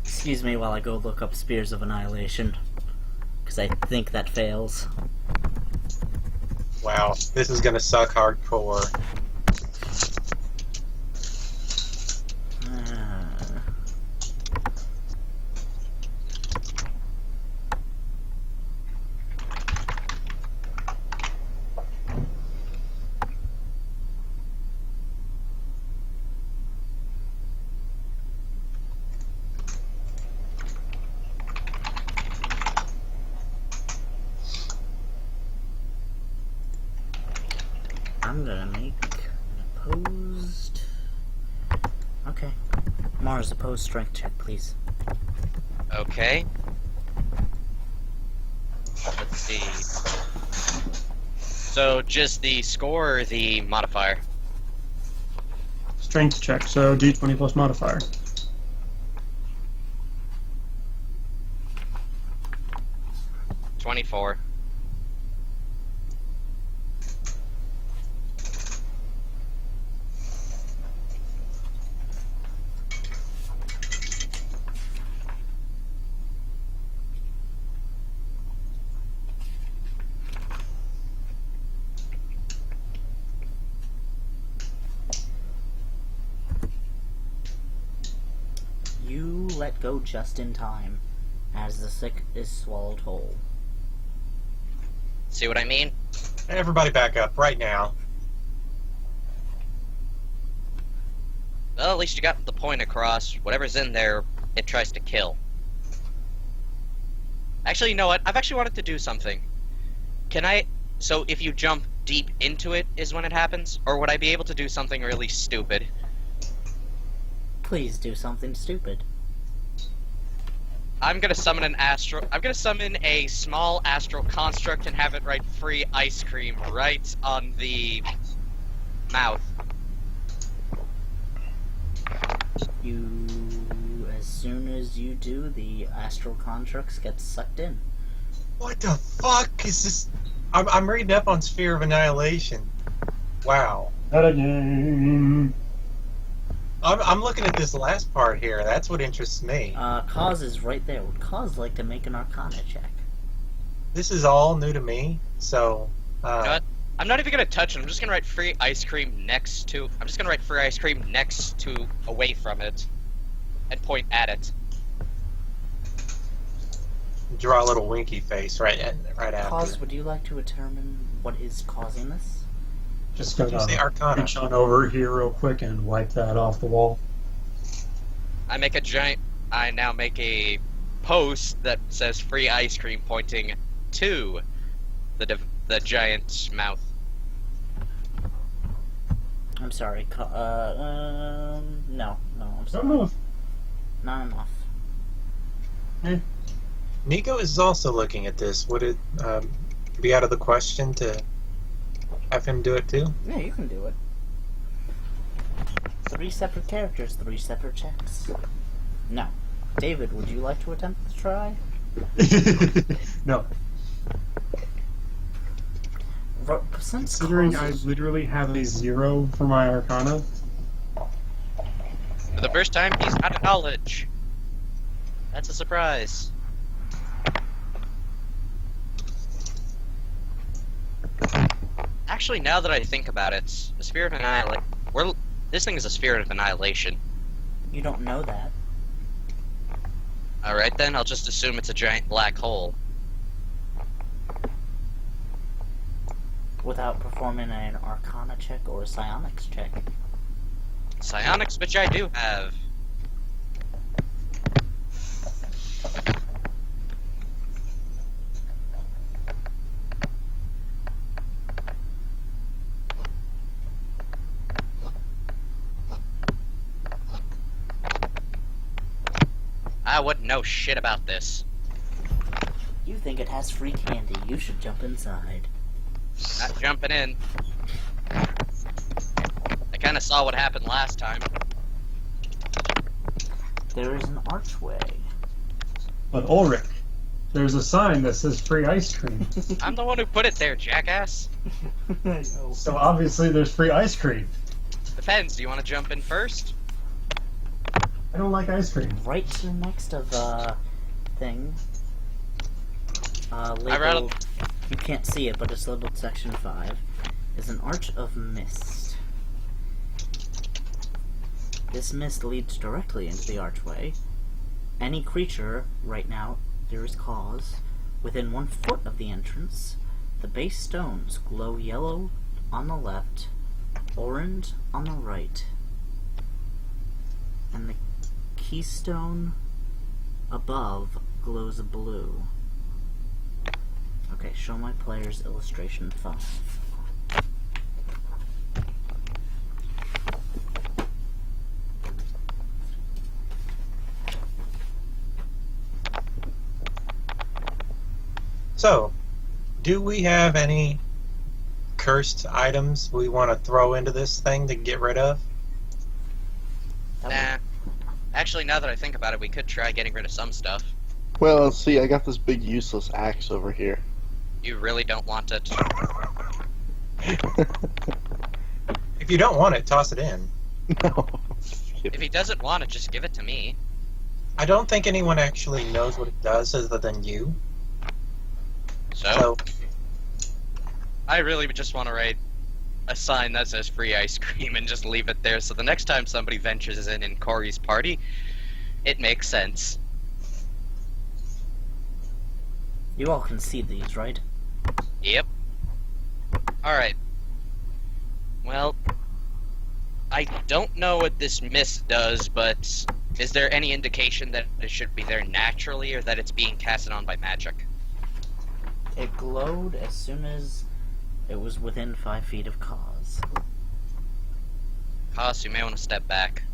Excuse me while I go look up Spears of Annihilation. Because I think that fails. Wow, this is gonna suck hardcore. I'm gonna make an opposed... Okay. Mars, opposed strength check, please. Okay. Let's see. So just the score or the modifier? Strength check, so d20 plus modifier. $24. You let go just in time, as the sick is swallowed whole. See what I mean? Everybody back up right now. Well, at least you got the point across. Whatever's in there, it tries to kill. Actually, you know what? I've actually wanted to do something. Can I... So if you jump deep into it is when it happens? Or would I be able to do something really stupid? Please do something stupid. I'm gonna summon a small astral construct and have it write free ice cream right on the mouth. As soon as you do, the astral constructs get sucked in. What the fuck is this? I'm reading up on Sphere of Annihilation. Wow. Not again. I'm looking at this last part here. That's what interests me. Cause is right there. Would Cause like to make an Arcana check? This is all new to me, so... You know what? I'm not even gonna touch it. I'm just gonna write free ice cream next to... I'm just gonna write free ice cream next to, away from it, and point at it. Draw a little winky face right after. Cause, would you like to determine what is causing this? Just Did you say gonna Arcana? reach on over here real quick and wipe that off the wall. I now make a post that says free ice cream pointing to the giant's mouth. I'm sorry. No, I'm Don't sorry. move. Not enough. Nico is also looking at this. Would it be out of the question to have him do it too? Yeah, you can do it. 3 separate characters, 3 separate checks. No. David, would you like to attempt to try? No. Since Considering Cause I is- literally have a 0 for my Arcana, For the first time, he's out of knowledge. That's a surprise. Actually, now that I think about it, the Sphere of Annihilation... This thing is a Sphere of Annihilation. You don't know that. Alright then, I'll just assume it's a giant black hole. Without performing an Arcana check or a Psionics check. Psionics, which I do have. I wouldn't know shit about this. You think it has free candy. You should jump inside. Not jumping in. I kinda saw what happened last time. There is an archway. but Ulrich, there's a sign that says free ice cream. I'm the one who put it there, jackass. I know. So obviously there's free ice cream. Depends, do you want to jump in first? I don't like ice cream. Right to the next of thing. rattled- Labeled. You can't see it, but it's labeled section 5. Is an arch of mist. This mist leads directly into the archway. Any creature, right now, there is cause, within 1 foot of the entrance. The base stones glow yellow on the left, orange on the right, and the keystone above glows blue. Okay, show my players illustration 5. So, do we have any cursed items we want to throw into this thing to get rid of? Nah. Actually, now that I think about it, we could try getting rid of some stuff. Well, see, I got this big useless axe over here. You really don't want it. If you don't want it, toss it in. No. If he doesn't want it, just give it to me. I don't think anyone actually knows what it does other than you. So, I really just want to write a sign that says free ice cream and just leave it there so the next time somebody ventures in Corey's party, it makes sense. You all can see these, right? Yep. Alright. Well, I don't know what this mist does, but is there any indication that it should be there naturally or that it's being casted on by magic? It glowed as soon as it was within 5 feet of Cause. Cos, you may want to step back.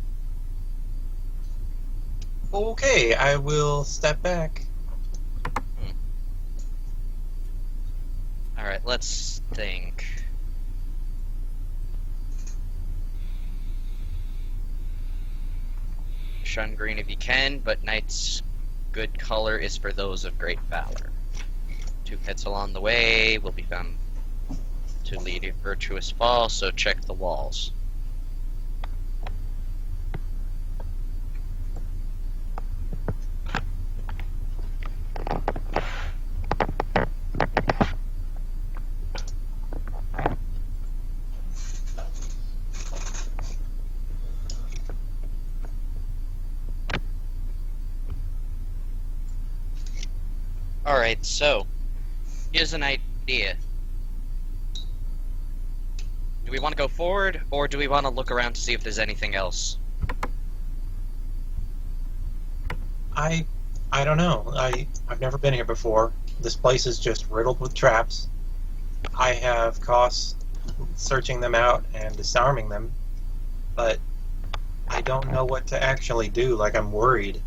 Okay, I will step back. Alright, let's think. Shun green if you can, but knight's good color is for those of great valor. 2 pits along the way will be found to lead a virtuous fall, so check the walls. Alright, so, here's an idea. Do we want to go forward, or do we want to look around to see if there's anything else? I don't know. I've never been here before. This place is just riddled with traps. I have costs searching them out and disarming them, but I don't know what to actually do. Like, I'm worried.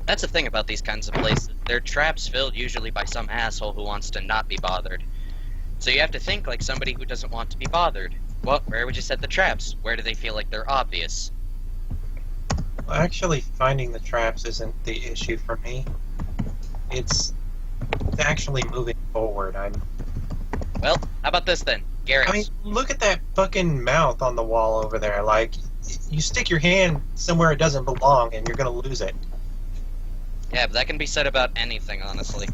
That's the thing about these kinds of places. They're traps filled usually by some asshole who wants to not be bothered. So you have to think like somebody who doesn't want to be bothered. Well, where would you set the traps? Where do they feel like they're obvious? Well, actually, finding the traps isn't the issue for me. It's actually moving forward. Well, how about this then? Garrett. I mean, look at that fucking mouth on the wall over there. Like, you stick your hand somewhere it doesn't belong and you're gonna lose it. Yeah, but that can be said about anything, honestly.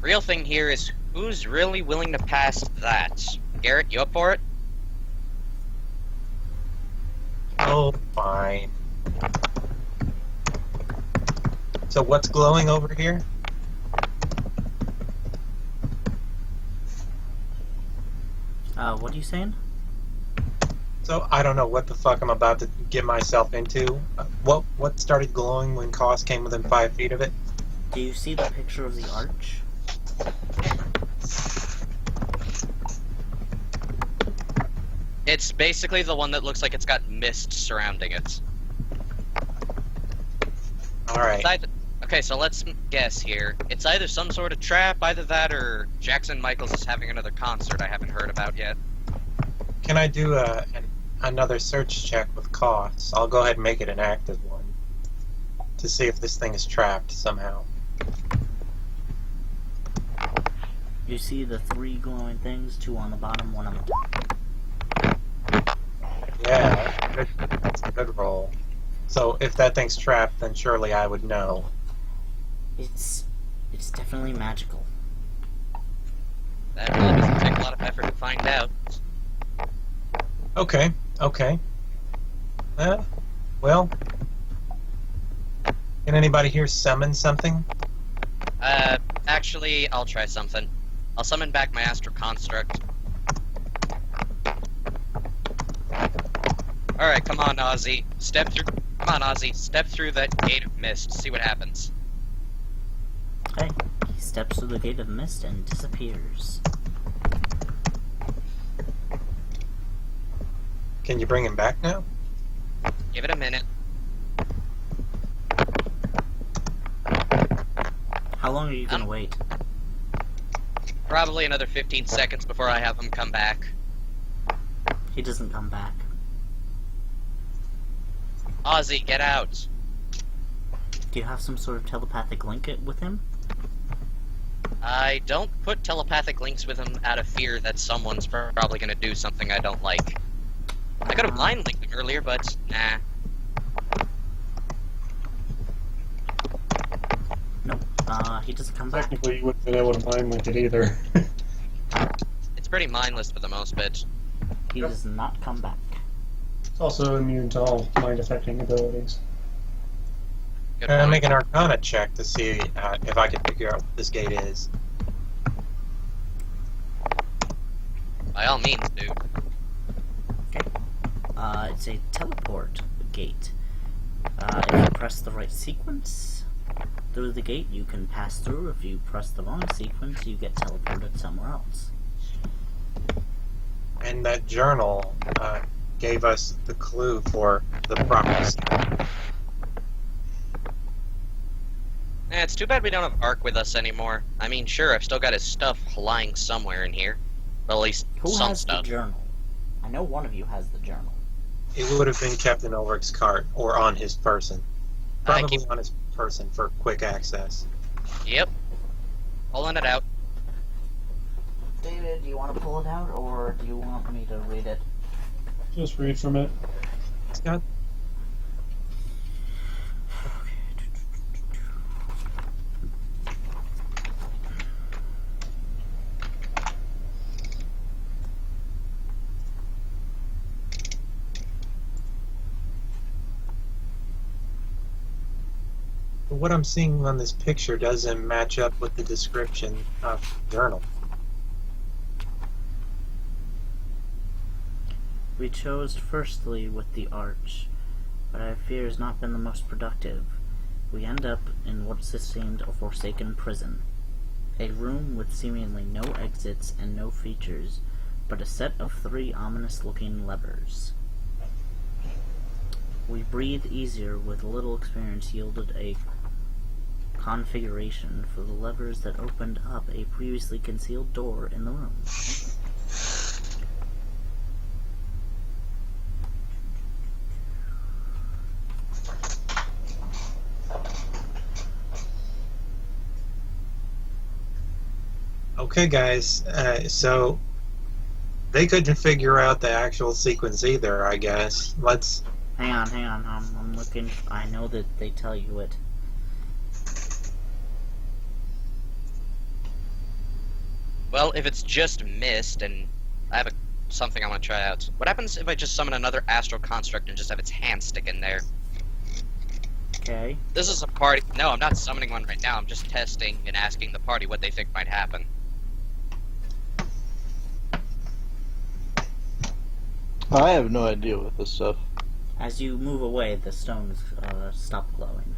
Real thing here is, who's really willing to pass that? Garrett, you up for it? Oh, fine. So what's glowing over here? What are you saying? So I don't know what the fuck I'm about to get myself into. What started glowing when Koss came within 5 feet of it? Do you see the picture of the arch? It's basically the one that looks like it's got mist surrounding it. Alright. Okay, so let's guess here. It's either some sort of trap, either that, or Jackson Michaels is having another concert I haven't heard about yet. Can I do another search check with Koss? I'll go ahead and make it an active one. To see if this thing is trapped somehow. You see the 3 glowing things, 2 on the bottom, 1 on the top. Yeah, that's a good roll. So if that thing's trapped, then surely I would know. It's definitely magical. That really doesn't take a lot of effort to find out. Okay. Well, can anybody here summon something? Actually, I'll try something. I'll summon back my Astral Construct. Alright, come on, Ozzy. Come on, Ozzy. Step through that gate of mist. See what happens. Okay, he steps through the gate of mist and disappears. Can you bring him back now? Give it a minute. How long are you gonna wait? Probably another 15 seconds before I have him come back. He doesn't come back. Ozzy, get out. Do you have some sort of telepathic link with him? I don't put telepathic links with him out of fear that someone's probably going to do something I don't like. I could have blind linked him earlier, but nah. Nope. He doesn't come back. Technically, you wouldn't have been able to mind link it either. It's pretty mindless for the most bit. He does not come back. It's also immune to all mind-affecting abilities. Good I'm point. making an Arcana check to see if I can figure out what this gate is. By all means, dude. It's a teleport gate. If you press the right sequence through the gate, you can pass through. If you press the wrong sequence, you get teleported somewhere else. And that journal gave us the clue for the proper step. It's too bad we don't have Ark with us anymore. I mean, sure, I've still got his stuff lying somewhere in here. Well, at least Who some has stuff. the journal? I know one of you has the journal. It would have been kept in Ulrich's cart or on his person. I Probably keep- on his person for quick access. Yep. Pulling it out. David, do you want to pull it out, or do you want me to read it? Just read from it. It's got what I'm seeing on this picture doesn't match up with the description of the journal. We chose firstly with the arch, but I fear has not been the most productive. We end up in what seemed a forsaken prison. A room with seemingly no exits and no features, but a set of 3 ominous-looking levers. We breathe easier with little experience yielded a configuration for the levers that opened up a previously concealed door in the room. Okay, guys, so they couldn't figure out the actual sequence either, I guess. Let's... Hang on, I'm looking. I know that they tell you it. Well, if it's just mist, and I have something I want to try out. What happens if I just summon another astral construct and just have its hand stick in there? Okay. This is a party. No, I'm not summoning one right now. I'm just testing and asking the party what they think might happen. I have no idea with this stuff. As you move away, the stones stop glowing.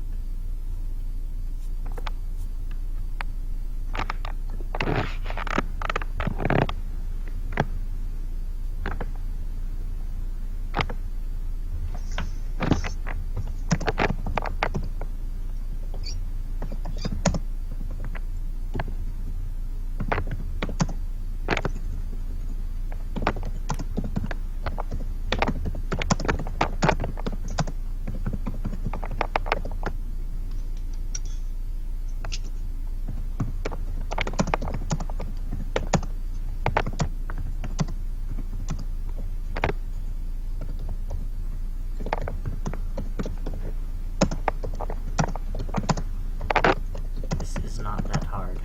This is not that hard.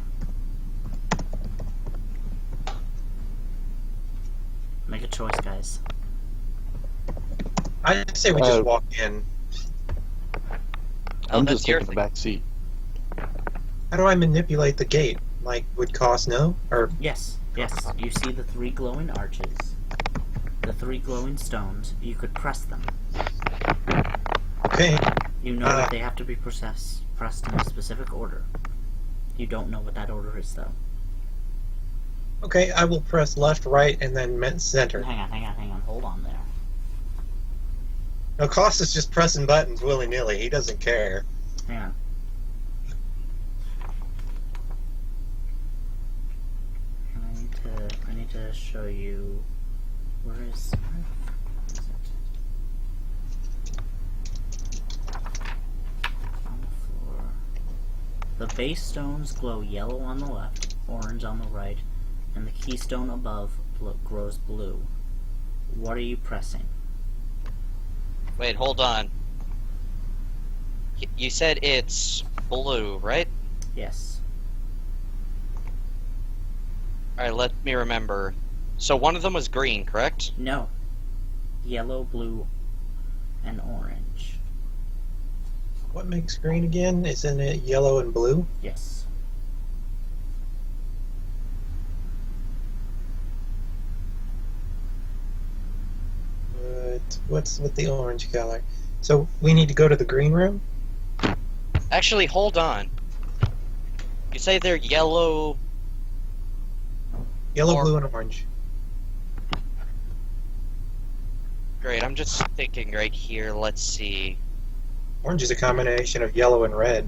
Make a choice, guys. I say we just walk in. Oh, I'm that's just your taking the thing. back seat. How do I manipulate the gate? Like, would cost no? Or Yes, yes. You see the 3 glowing arches, the 3 glowing stones. You could press them. okay, You know that they have to be pressed in a specific order. You don't know what that order is, though. okay, I will press left, right, and then center. Hang on. Hold on there. No, Cost is just pressing buttons willy-nilly. He doesn't care. Hang on. going to show you. Where is it? On the floor. The base stones glow yellow on the left, orange on the right, and the keystone above grows blue. What are you pressing? Wait, hold on. You said it's blue, right? Yes. Alright, let me remember. So one of them was green, correct? No. Yellow, blue, and orange. What makes green again? Isn't it yellow and blue? Yes. What's with the orange color? So we need to go to the green room? Actually, hold on. You say they're yellow. Yellow, Or- blue, and orange. Great, I'm just thinking right here. Let's see. Orange is a combination of yellow and red.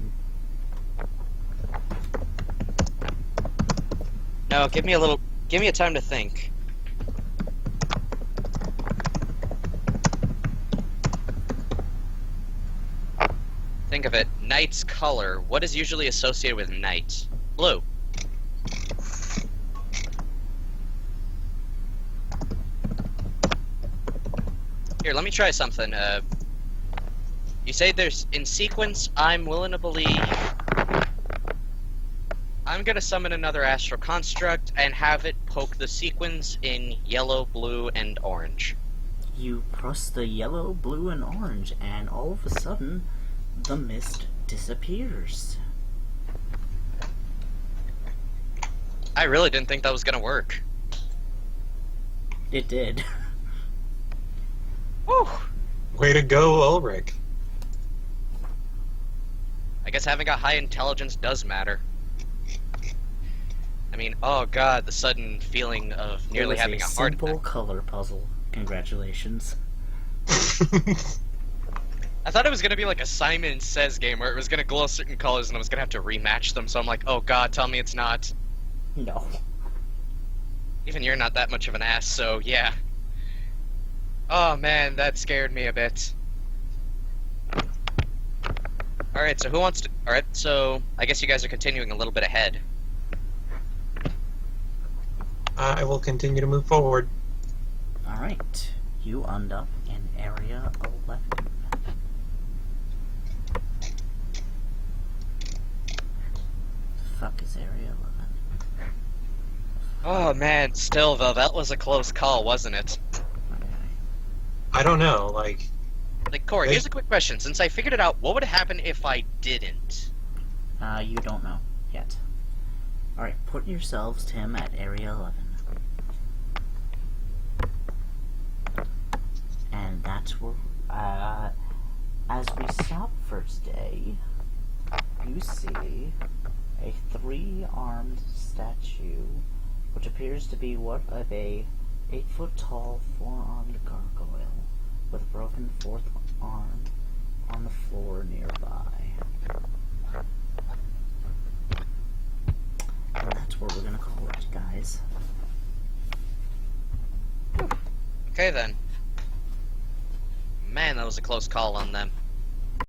No, give me a time to think. Think of it. Night's color. What is usually associated with night? Blue. Here, let me try something. You say there's in sequence. I'm willing to believe. I'm gonna summon another astral construct and have it poke the sequence in yellow, blue, and orange. You press the yellow, blue, and orange, and all of a sudden, the mist disappears. I really didn't think that was gonna work. It did. Whew. Way to go, Ulrich. I guess having a high intelligence does matter. I mean, oh god, the sudden feeling of nearly It was having a heart simple attack. color puzzle. Congratulations. I thought it was gonna be like a Simon Says game where it was gonna glow certain colors and I was gonna have to rematch them, so I'm like, oh god, tell me it's not. No. Even you're not that much of an ass, so yeah. Oh man, that scared me a bit. Alright, so who wants to... Alright, so I guess you guys are continuing a little bit ahead. I will continue to move forward. Alright. You end up in Area 11. Fuck is Area 11? Oh man, still though, that was a close call, wasn't it? I don't know, like, Like, Corey, here's a quick question. Since I figured it out, what would happen if I didn't? You don't know yet. Alright, put yourselves, Tim, at Area 11. And that's where, as we stop first day, you see a 3-armed statue, which appears to be what of a 8-foot-tall, 4-armed gargoyle with a broken 4th arm on the floor nearby. And that's where we're gonna call it, guys. Okay then. Man, that was a close call on them.